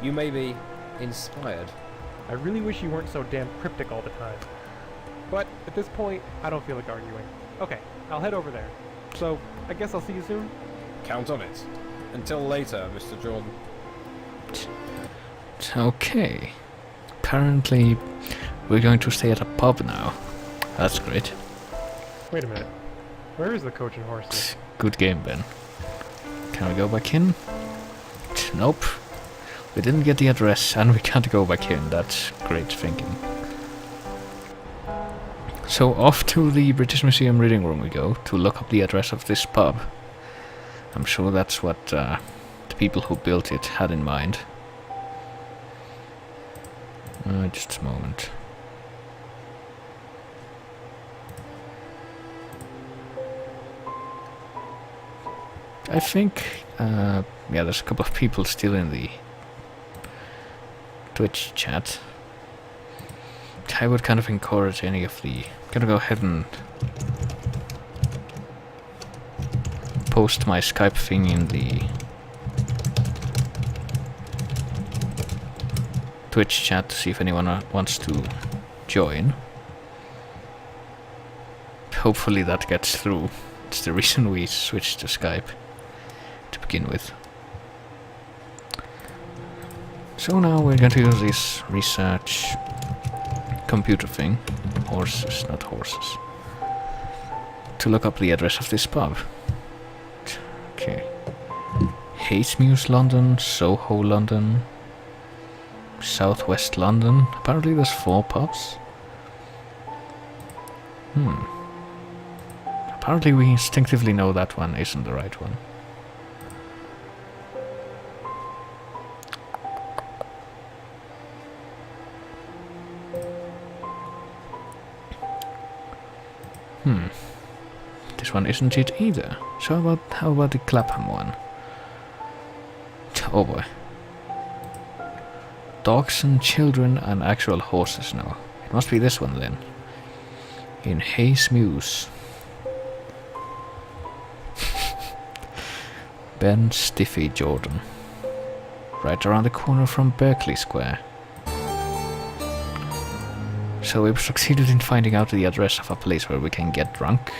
You may be inspired, I really wish you weren't so damn cryptic all the time. But at this point, I don't feel like arguing. Okay, I'll head over there. So, I guess I'll see you soon? Count on it. Until later, Mr. Jordan. Okay. Apparently, we're going to stay at a pub now. That's great. Wait a minute. Where is the coach and horses? Good game, Ben. Can we go back in? Nope. We didn't get the address and we can't go back in. That's great thinking. So off to the British Museum reading room we go to look up the address of this pub. I'm sure that's what the people who built it had in mind. Just a moment. I think, yeah, there's a couple of people still in the Twitch chat. I would kind of encourage any of the... I'm gonna go ahead and post my Skype thing in the Twitch chat to see if anyone wants to join. Hopefully that gets through. It's the reason we switched to Skype to begin with. So now we're going to use this research computer thing, horses, not horses, to look up the address of this pub. Okay. Hayesmuse, London, Soho, London, Southwest London. Apparently there's 4 pubs. Apparently we instinctively know that one isn't the right one. This one isn't it either. So how about the Clapham one? Oh boy. Dogs and children and actual horses now. It must be this one then. In Hayesmuse. Ben Stiffy Jordan. Right around the corner from Berkeley Square. So we've succeeded in finding out the address of a place where we can get drunk.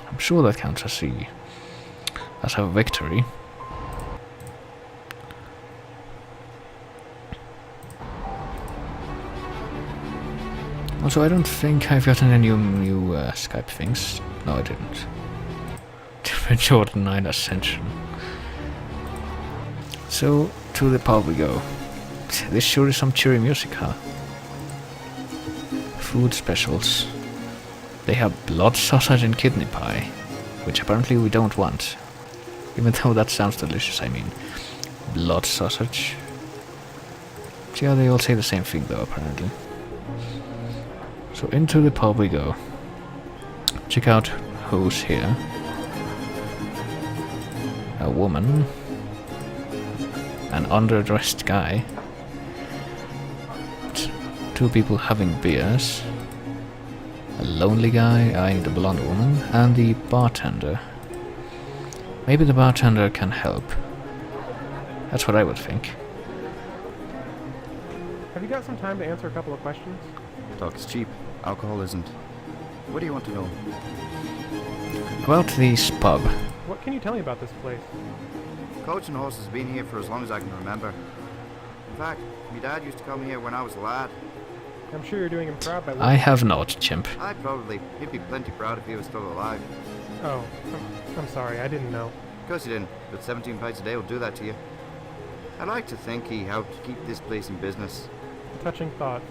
I'm sure that counts as a victory. Also, I don't think I've gotten any new Skype things. No, I didn't. Jordan 9 Ascension. So, to the pub we go. This sure is some cheery music, huh? Food specials. They have blood sausage and kidney pie, which apparently we don't want. Even though that sounds delicious, I mean. Blood sausage. Yeah, they all say the same thing though, apparently. So into the pub we go. Check out who's here. A woman. An underdressed guy. 2 people having beers. A lonely guy eyeing the blonde woman. And the bartender. Maybe the bartender can help. That's what I would think. Have you got some time to answer a couple of questions? Talk is cheap. Alcohol isn't. What do you want to know? About this pub. What can you tell me about this place? Coach and Horse has been here for as long as I can remember. In fact, my dad used to come here when I was a lad. I'm sure you're doing him proud by I have not, chimp. I'd probably. He'd be plenty proud if he was still alive. Oh, I'm sorry, I didn't know. Of course he didn't, but 17 pints a day will do that to you. I like to think he helped keep this place in business. Touching thought.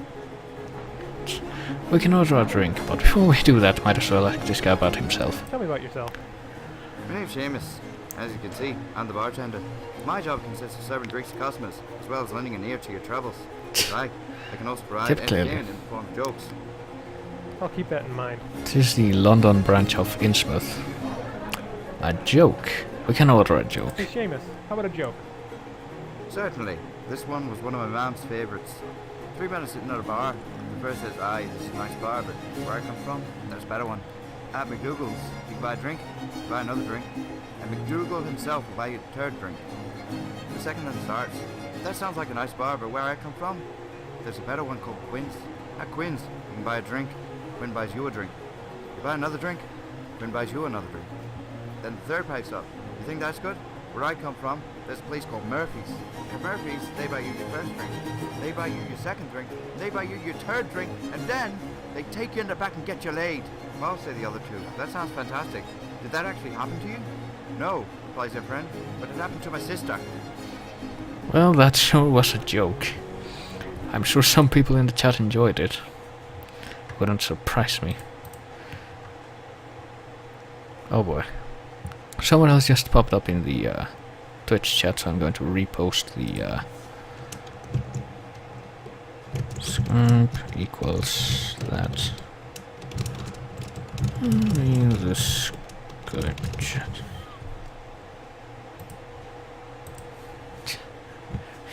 We can order a drink, but before we do that, might as well ask this guy about himself. Tell me about yourself. My name's Seamus. As you can see, I'm the bartender. My job consists of serving drinks to customers, as well as lending an ear to your troubles. I can also provide entertainment in the form of jokes. I'll keep that in mind. This is the London branch of Innsmouth. A joke? We can order a joke. Hey Seamus, how about a joke? Certainly. This one was one of my mom's favourites. 3 men are sitting at a bar. The first says, aye, this is a nice bar, but where I come from, there's a better one. At McDougal's, you can buy a drink, buy another drink, and McDougal himself will buy you a 3rd drink. The second then starts, that sounds like a nice bar, but where I come from, there's a better one called Quinn's. At Quinn's, you can buy a drink. Quinn buys you a drink. You buy another drink, Quinn buys you another drink. Then the third pipes up. You think that's good? Where I come from, there's a place called Murphy's. At Murphy's, they buy you your first drink. They buy you your second drink. They buy you your third drink. And then, they take you in the back and get you laid. Well, say the other two. That sounds fantastic. Did that actually happen to you? No, replies their friend. But it happened to my sister. Well, that sure was a joke. I'm sure some people in the chat enjoyed it. Wouldn't surprise me. Oh boy. Someone else just popped up in the Twitch chat, so I'm going to repost the Skype equals that in the Skype chat.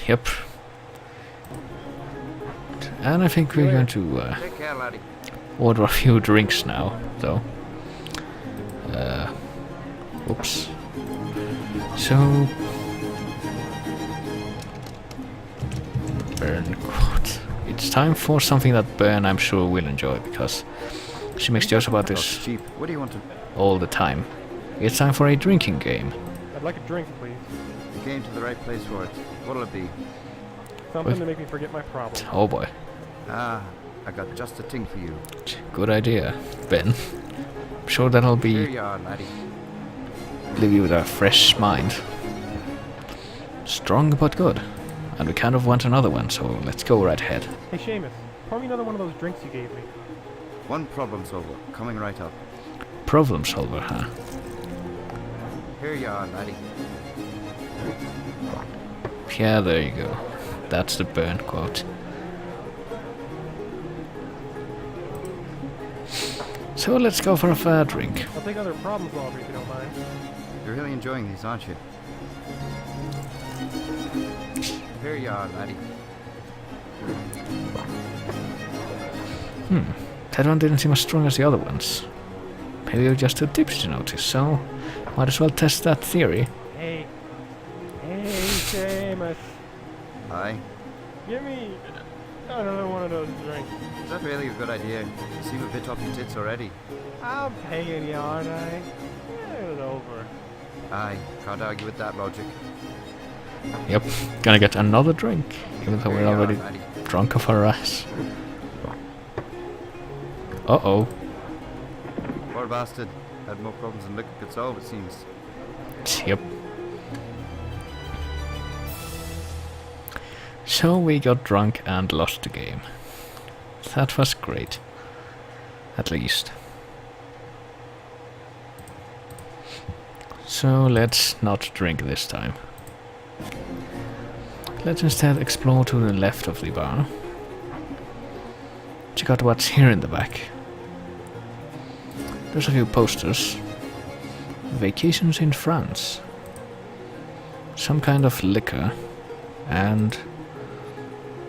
Yep. And I think we're going to Take care, laddie. order a few drinks now, though. Oops. So, Burn quote. It's time for something that Burn, I'm sure, will enjoy, because she makes jokes about That's this cheap. What do you want to... all the time. It's time for a drinking game. I'd like a drink, please. You came to the right place for it. What'll it be? Something What? to make me forget my problem. Oh boy. Ah, I got just the thing for you. Good idea, Ben. I'm sure that'll Here be you are, laddie. leave you with a fresh mind. Strong but good. And we kind of want another one, so let's go right ahead. Hey, Seamus, pour me another one of those drinks you gave me. One problem solver, coming right up. Problem solver, huh? Here you are, laddie. Yeah, there you go. That's the Burn quote. So let's go for a fair drink. I'll take other problem solver if you don't mind. You're really enjoying these, aren't you? Here you are, laddie. That one didn't seem as strong as the other ones. Maybe you're just too tipsy to notice, so might as well test that theory. Hey. Hey, Seamus. Hi. Give me another one of those drinks. Is that really a good idea? You seem a bit off your tits already. I'm paying you, aren't I? Get it over. Aye, can't argue with that logic. Yep, gonna get another drink, even though Here we're you are, already laddie. drunk off our ass. Uh-oh. Poor bastard. Had more problems than liquor could solve, it seems. Yep. So we got drunk and lost the game. That was great. At least. So let's not drink this time. Let's instead explore to the left of the bar. Check out what's here in the back. There's a few posters. Vacations in France. Some kind of liquor. And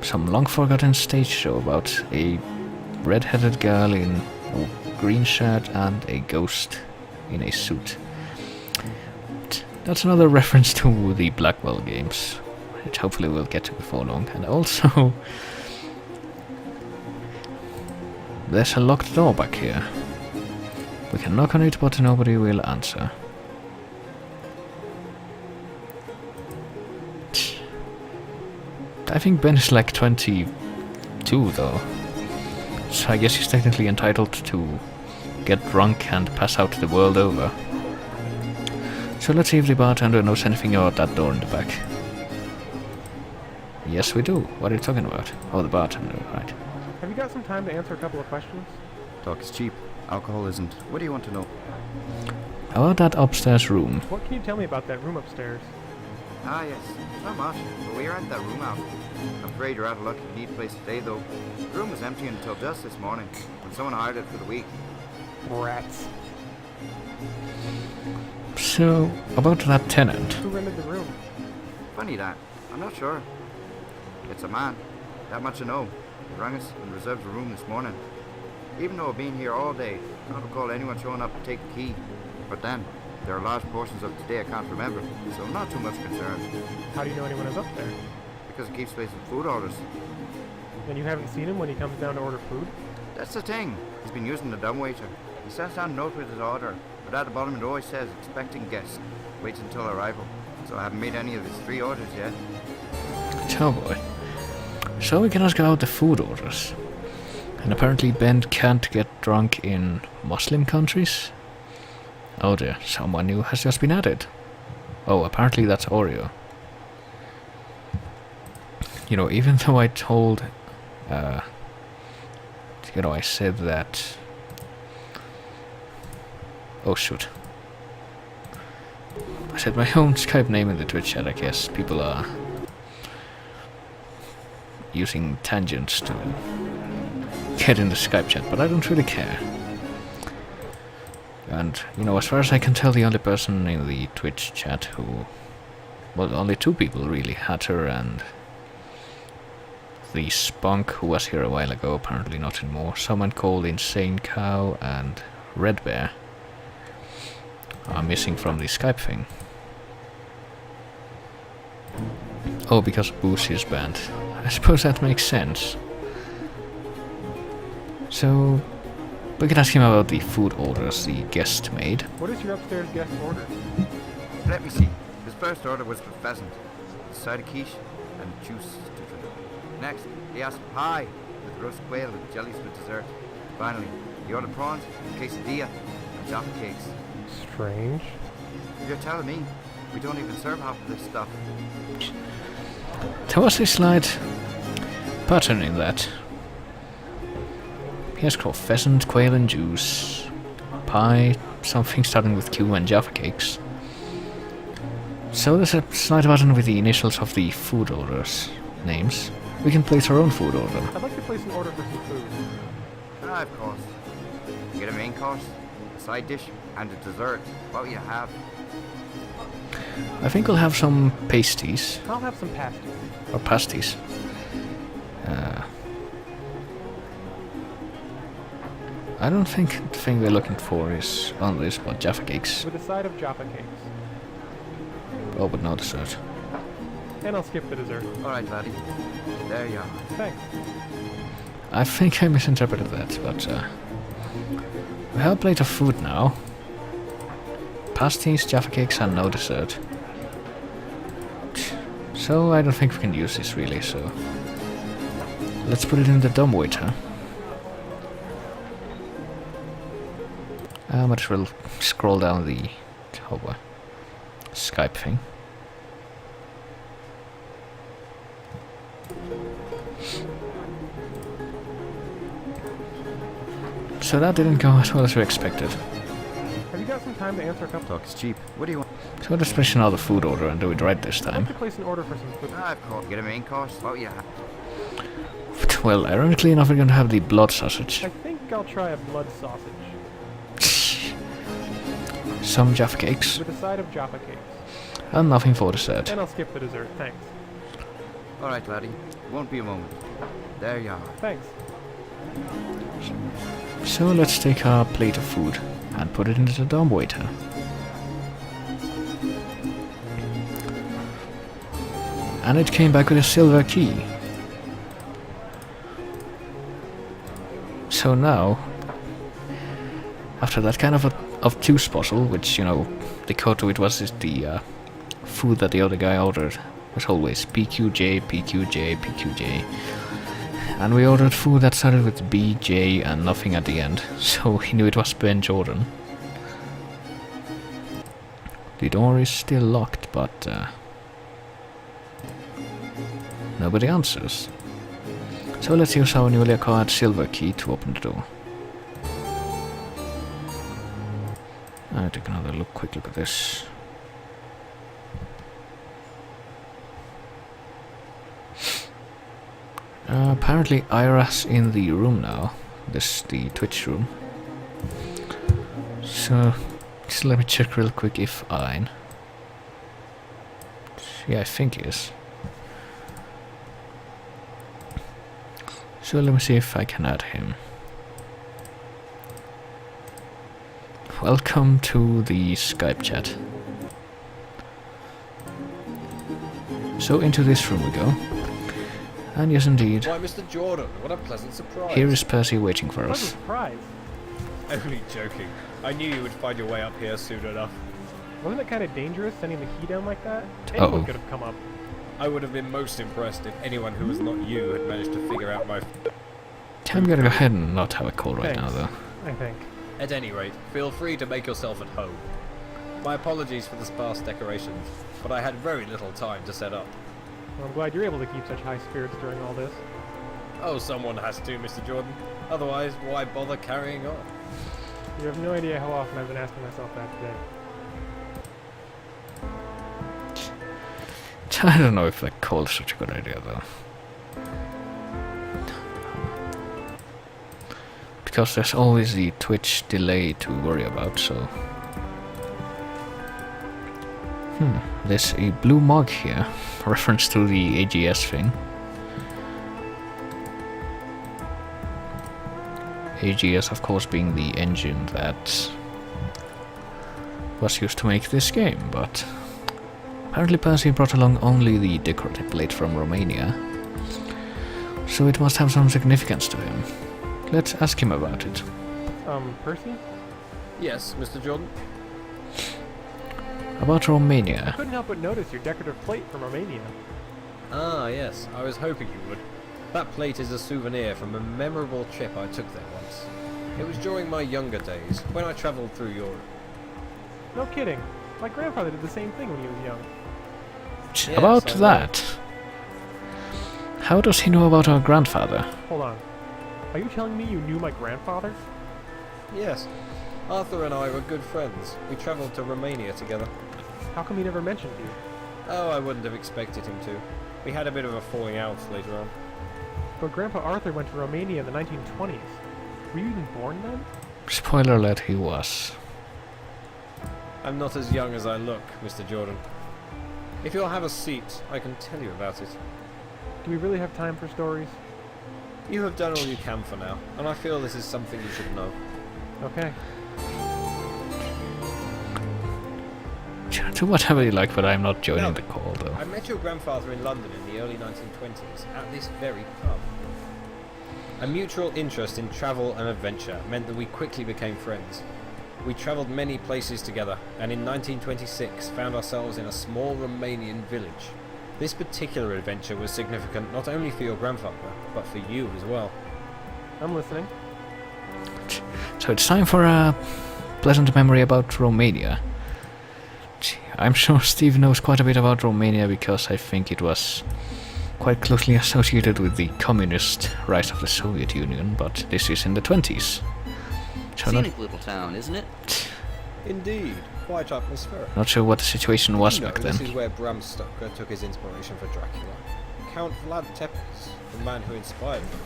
some long forgotten stage show about a red-headed girl in a green shirt and a ghost in a suit. That's another reference to the Blackwell games, which hopefully we'll get to before long. And also, there's a locked door back here. We can knock on it, but nobody will answer. I think Ben is like 22 though, so I guess he's technically entitled to get drunk and pass out the world over. So let's see if the bartender knows anything about that door in the back. Yes, we do. What are you talking about? Oh, the bartender, right. Have you got some time to answer a couple of questions? Talk is cheap. Alcohol isn't. What do you want to know? About that upstairs room. What can you tell me about that room upstairs? Ah, yes. Not much, but we rent that room out. I'm afraid you're out of luck if you need a place to stay, though. The room was empty until just this morning, when someone hired it for the week. Rats. So, about that tenant. Who rented the room? Funny that. I'm not sure. It's a man. That much I know. He rang us and reserved a room this morning. Even though I've been here all day, I don't recall anyone showing up to take the key. But then, there are large portions of today I can't remember, so I'm not too much concerned. How do you know anyone is up there? because he keeps placing food orders. And you haven't seen him when he comes down to order food? That's the thing. He's been using the dumbwaiter. He sends down a note with his order, but at the bottom it always says expecting guests. Wait until arrival. So I haven't made any of his 3 orders yet. Oh boy. So we can ask about the food orders. And apparently Ben can't get drunk in Muslim countries? Oh dear, someone new has just been added. Oh, apparently that's Oreo. You know, even though I told... you know, I said that... Oh shoot. I said my own Skype name in the Twitch chat. I guess people are using tangents to get in the Skype chat, but I don't really care. And, you know, as far as I can tell, the only person in the Twitch chat who... Well, only 2 people really, Hatter and the Spunk, who was here a while ago, apparently not anymore. Someone called Insane Cow and Red Bear are missing from the Skype thing. Oh, because Boozy is banned. I suppose that makes sense. So, we can ask him about the food orders the guest made. What is your upstairs guest order? Let me see. His first order was for pheasant, a side of quiche, and juice to drink. Next, he asked for pie with roast quail with jellies for dessert. Finally, he ordered prawns, quesadilla, and jaffa cakes. Strange. You're telling me we don't even serve half of this stuff? There was a slight pattern in that. He has called pheasant, quail and juice, pie, something starting with Q, and jaffa cakes. So there's a slight pattern with the initials of the food orders names. We can place our own food order. I'd like to place an order for some food. Ah, of course. You get a main course, a side dish, and a dessert. What will you have? I think we'll have some pasties. I'll have some pasties. Or pasties. I don't think the thing we're looking for is on this, but jaffa cakes. With a side of jaffa cakes. Oh, but no dessert. And I'll skip the dessert. Alright, laddie. There you are. Thanks. I think I misinterpreted that, but we have a plate of food now. Pasties, jaffa cakes, and no dessert. So I don't think we can use this really, so let's put it in the dumbwaiter. Might as well scroll down the Skype thing. So that didn't go as well as we expected. Have you got some time to answer a couple? Talk is cheap. What do you want? So let's place another food order and do it right this I'd like time. to place an order for some food. Ah, of course. Get a main course. What will you have? Well, ironically enough, we're gonna have the blood sausage. I think I'll try a blood sausage. Some jaffa cakes, With a side of jaffa cakes. and nothing for dessert. And I'll skip the dessert. Thanks. Alright, laddie. Won't be a moment. There you are. Thanks. So let's take our plate of food and put it into the dumbwaiter. And it came back with a silver key. So now, after that kind of obtuse puzzle, which, you know, the code to it was is the food that the other guy ordered was always PQJ, PQJ, PQJ. And we ordered food that started with BJ and nothing at the end, so he knew it was Ben Jordan. The door is still locked, but nobody answers. So let's use our newly acquired silver key to open the door. I'll take another quick look at this. Apparently Ira's in the room now. This is the Twitch room. So just let me check real quick if Ein. Yeah, I think he is. So let me see if I can add him. Welcome to the Skype chat. So into this room we go. And yes, indeed. Why, Mr. Jordan, what a pleasant surprise. Here is Percy waiting for What a us. surprise. Only joking. I knew you would find your way up here soon enough. Wasn't it kind of dangerous sending the key down like that? Anyone Uh-oh. could have come up. I would have been most impressed if anyone who was not you had managed to figure out my... I'm gonna go ahead and not have a call right now, Thanks. though. I think. At any rate, feel free to make yourself at home. My apologies for the sparse decorations, but I had very little time to set up. Well, I'm glad you're able to keep such high spirits during all this. Oh, someone has to, Mr. Jordan. Otherwise, why bother carrying on? You have no idea how often I've been asking myself that today. I don't know if that call is such a good idea, though. Because there's always the Twitch delay to worry about, so... there's a blue mug here, reference to the AGS thing. AGS, of course, being the engine that was used to make this game, but apparently Percy brought along only the decorative plate from Romania, so it must have some significance to him. Let's ask him about it. Percy? Yes, Mr. Jordan? About Romania. Couldn't help but notice your decorative plate from Romania. Ah, yes, I was hoping you would. That plate is a souvenir from a memorable trip I took there once. It was during my younger days, when I travelled through Europe. No kidding. My grandfather did the same thing when he was young. Yes, About I know. that. How does he know about our grandfather? Hold on. Are you telling me you knew my grandfather? Yes, Arthur and I were good friends. We travelled to Romania together. How come he never mentioned you? Oh, I wouldn't have expected him to. We had a bit of a falling out later on. But Grandpa Arthur went to Romania in the 1920s. Were you even born then? Spoiler alert, he was. I'm not as young as I look, Mr. Jordan. If you'll have a seat, I can tell you about it. Do we really have time for stories? You have done all you can for now, and I feel this is something you should know. Okay. Do whatever you like, but I'm not joining Now the then, call, though. I met your grandfather in London in the early 1920s, at this very pub. A mutual interest in travel and adventure meant that we quickly became friends. We travelled many places together, and in 1926 found ourselves in a small Romanian village. This particular adventure was significant not only for your grandfather, but for you as well. I'm listening. So it's time for a pleasant memory about Romania. I'm sure Steve knows quite a bit about Romania because I think it was quite closely associated with the communist rise of the Soviet Union, but this is in the 20s. So Scenic little town, isn't it? Indeed, quite atmospheric. not sure what the situation was You know, back this then. is where Bram Stoker took his inspiration for Dracula. Count Vlad Tepes, the man who inspired him,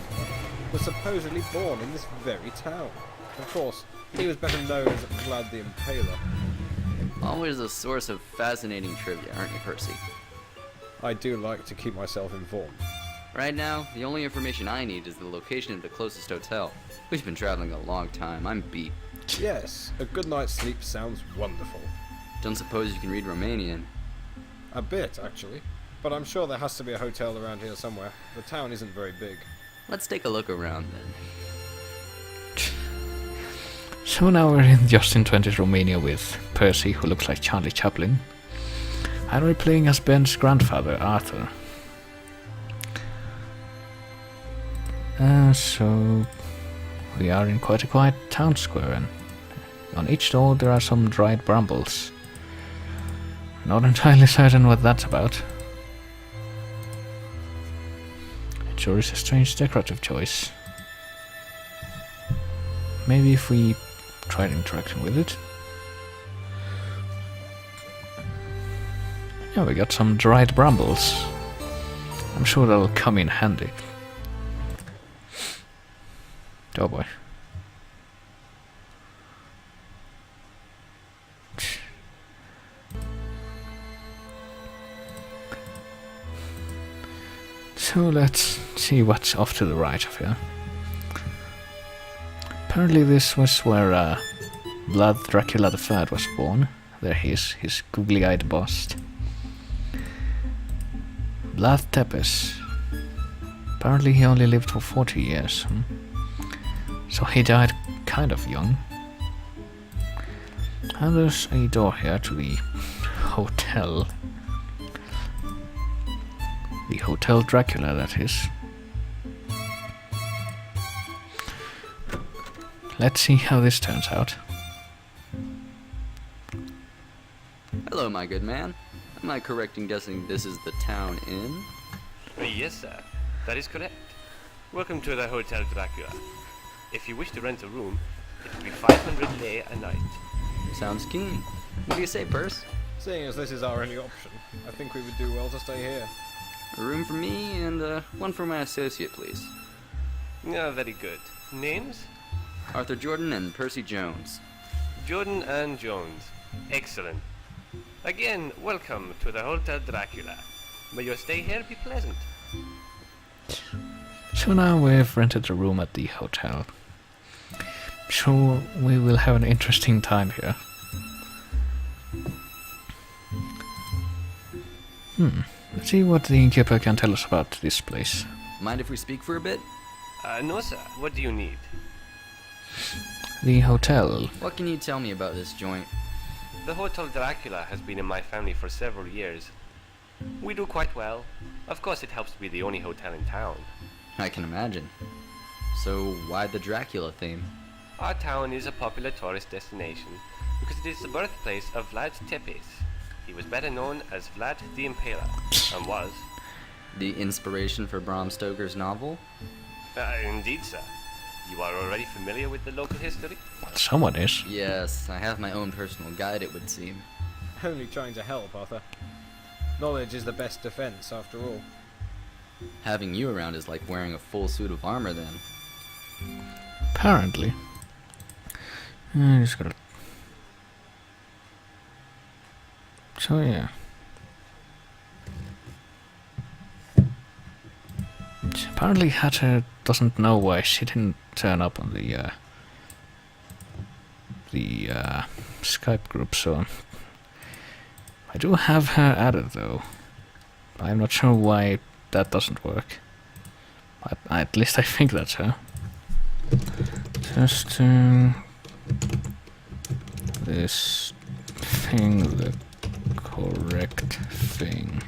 was supposedly born in this very town. Of course, he was better known as Vlad the Impaler. Always a source of fascinating trivia, aren't you, Percy? I do like to keep myself informed. Right now, the only information I need is the location of the closest hotel. We've been traveling a long time. I'm beat. Yes, a good night's sleep sounds wonderful. Don't suppose you can read Romanian? A bit, actually. But I'm sure there has to be a hotel around here somewhere. The town isn't very big. Let's take a look around then. So now we're in just in 20s Romania with Percy, who looks like Charlie Chaplin, and we're playing as Ben's grandfather, Arthur. So we are in quite a quiet town square, and on each door there are some dried brambles. Not entirely certain what that's about. It sure is a strange decorative choice. Maybe if we tried interacting with it. Yeah, we got some dried brambles. I'm sure that'll come in handy. Oh boy. So let's see what's off to the right of here. Apparently this was where Vlad Dracula III was born. There he is, his googly-eyed bust. Vlad Tepes. Apparently he only lived for 40 years. So he died kind of young. And there's a door here to the hotel. The Hotel Dracula, that is. Let's see how this turns out. Hello, my good man. Am I correct in guessing this is the town inn? Yes, sir. That is correct. Welcome to the Hotel Dracula. If you wish to rent a room, it will be 500 lei a night. Sounds keen. What do you say, Purse? Seeing as this is our only option, I think we would do well to stay here. A room for me and one for my associate, please. Very good. Names? Arthur Jordan and Percy Jones. Jordan and Jones. Excellent. Again, welcome to the Hotel Dracula. May your stay here be pleasant. So now we've rented a room at the hotel. Sure, we will have an interesting time here. Let's see what the innkeeper can tell us about this place. Mind if we speak for a bit? No, sir. What do you need? The hotel. What can you tell me about this joint? The Hotel Dracula has been in my family for several years. We do quite well. Of course, it helps to be the only hotel in town. I can imagine. So why the Dracula theme? Our town is a popular tourist destination because it is the birthplace of Vlad Tepes. He was better known as Vlad the Impaler, and was. The inspiration for Bram Stoker's novel? Indeed, sir. You are already familiar with the local history? Well, someone is. Yes, I have my own personal guide, it would seem. Only trying to help, Arthur. Knowledge is the best defense, after all. Having you around is like wearing a full suit of armor, then. Apparently. I just gotta... So yeah. Apparently Hatter doesn't know why she didn't turn up on the Skype group, so I do have her added though. I'm not sure why that doesn't work. At least I think that's her. Testing this thing the correct thing.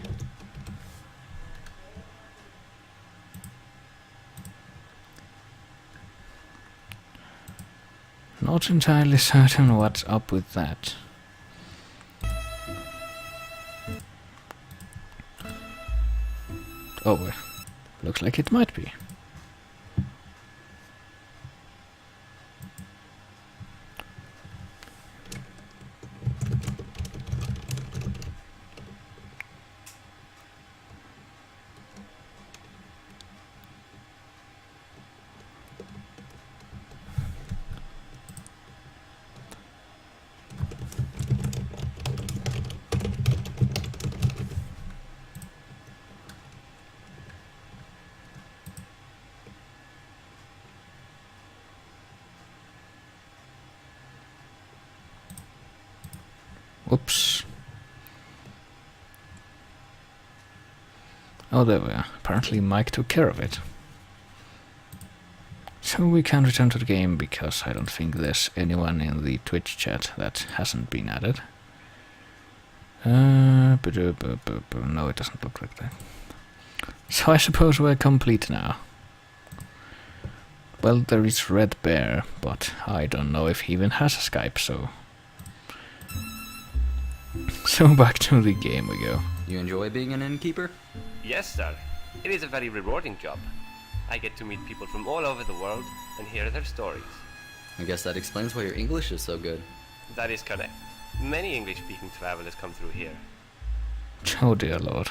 Not entirely certain what's up with that. Oh, well, looks like it might be. Whoops. Oh, there we are. Apparently Mike took care of it. So we can return to the game because I don't think there's anyone in the Twitch chat that hasn't been added. No, it doesn't look like that. So I suppose we're complete now. Well, there is Red Bear, but I don't know if he even has a Skype, so... So back to the game we go. You enjoy being an innkeeper? Yes, sir. It is a very rewarding job. I get to meet people from all over the world and hear their stories. I guess that explains why your English is so good. That is correct. Many English-speaking travelers come through here. Oh dear lord.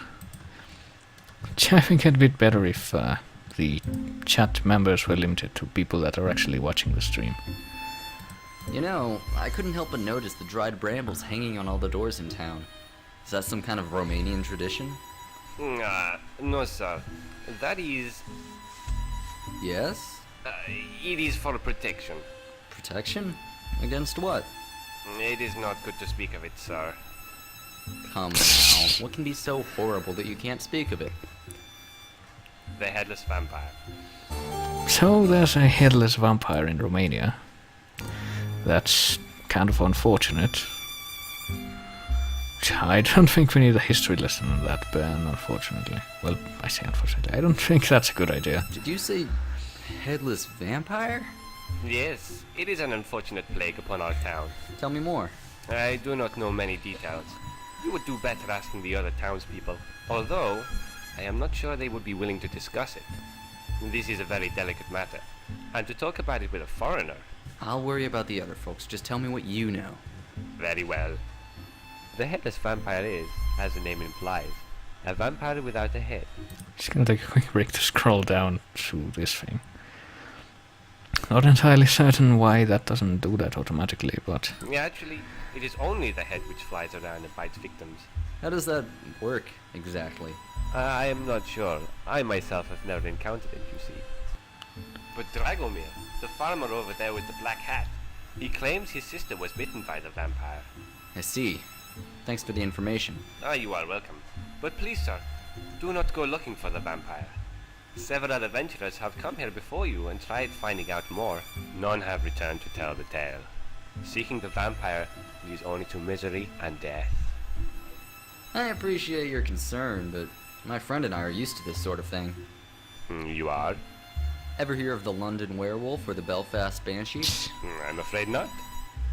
I think it'd be better if the chat members were limited to people that are actually watching the stream. You know, I couldn't help but notice the dried brambles hanging on all the doors in town. Is that some kind of Romanian tradition? No, sir. That is... Yes? It is for protection. Protection? Against what? It is not good to speak of it, sir. Come now, what can be so horrible that you can't speak of it? the headless vampire. So there's a headless vampire in Romania. That's kind of unfortunate. I don't think we need a history lesson on that, Ben, unfortunately. Well, I say unfortunately. I don't think that's a good idea. Did you say headless vampire? Yes, it is an unfortunate plague upon our town. Tell me more. I do not know many details. You would do better asking the other townspeople, although I am not sure they would be willing to discuss it. This is a very delicate matter, and to talk about it with a foreigner... I'll worry about the other folks. Just tell me what you know. Very well. The headless vampire is, as the name implies, a vampire without a head. Just gonna take a quick break to scroll down through this thing. Not entirely certain why that doesn't do that automatically, but... Yeah, actually, it is only the head which flies around and bites victims. How does that work, exactly? I am not sure. I myself have never encountered it, you see. But Dragomir, the farmer over there with the black hat, he claims his sister was bitten by the vampire. I see. Thanks for the information. You are welcome. But please, sir, do not go looking for the vampire. Several adventurers have come here before you and tried finding out more. None have returned to tell the tale. Seeking the vampire leads only to misery and death. I appreciate your concern, but my friend and I are used to this sort of thing. You are? Ever hear of the London werewolf or the Belfast banshee? I'm afraid not.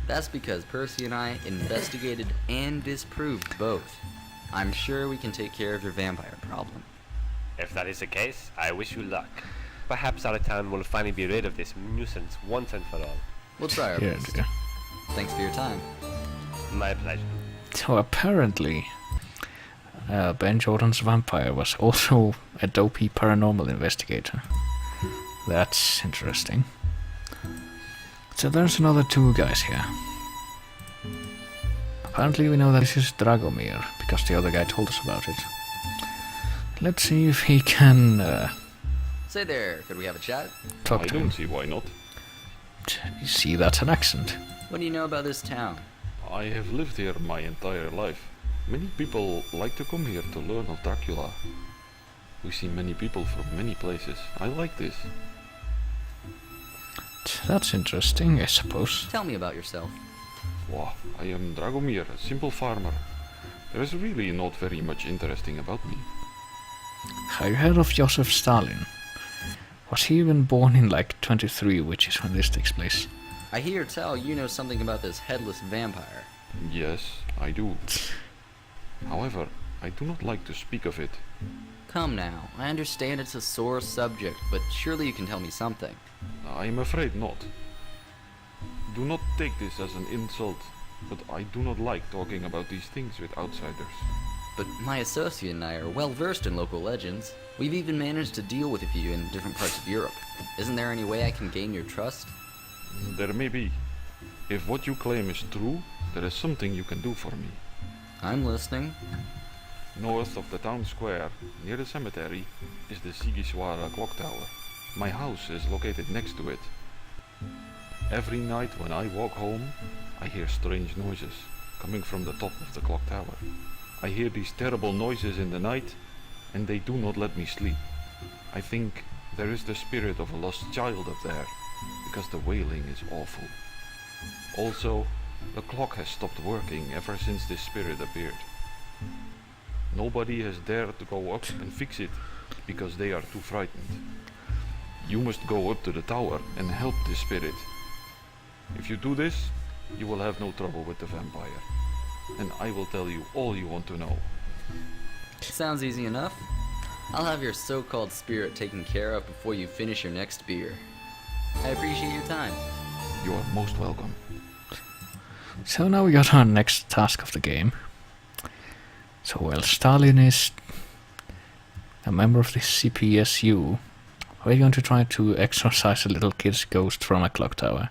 That's because Percy and I investigated and disproved both. I'm sure we can take care of your vampire problem. If that is the case, I wish you luck. Perhaps our town will finally be rid of this nuisance once and for all. We'll try our best. Yeah. Thanks for your time. My pleasure. So apparently, Ben Jordan's vampire was also a dopey paranormal investigator. That's interesting. So there's another two guys here. Apparently we know that this is Dragomir, because the other guy told us about it. Let's see if he can Say there, could we have a chat? talk I to don't him. see why not. You see, that's an accent. What do you know about this town? I have lived here my entire life. Many people like to come here to learn of Dracula. We see many people from many places. I like this. That's interesting, I suppose. Tell me about yourself. Wow, I am Dragomir, a simple farmer. There is really not very much interesting about me. Have you heard of Joseph Stalin? Was he even born in like 23, which is when this takes place? I hear tell you know something about this headless vampire. Yes, I do. However, I do not like to speak of it. Come now, I understand it's a sore subject, but surely you can tell me something. I am afraid not. Do not take this as an insult, but I do not like talking about these things with outsiders. But my associate and I are well versed in local legends. We've even managed to deal with a few in different parts of Europe. Isn't there any way I can gain your trust? There may be. If what you claim is true, there is something you can do for me. I'm listening. North of the town square, near the cemetery, is the Sigiswara clock tower. My house is located next to it. Every night when I walk home, I hear strange noises coming from the top of the clock tower. I hear these terrible noises in the night, and they do not let me sleep. I think there is the spirit of a lost child up there, because the wailing is awful. Also, the clock has stopped working ever since this spirit appeared. Nobody has dared to go up and fix it, because they are too frightened. You must go up to the tower and help this spirit. If you do this, you will have no trouble with the vampire. And I will tell you all you want to know. Sounds easy enough. I'll have your so-called spirit taken care of before you finish your next beer. I appreciate your time. You are most welcome. So now we got our next task of the game. So while Stalin is a member of the CPSU, we're going to try to exorcise a little kid's ghost from a clock tower.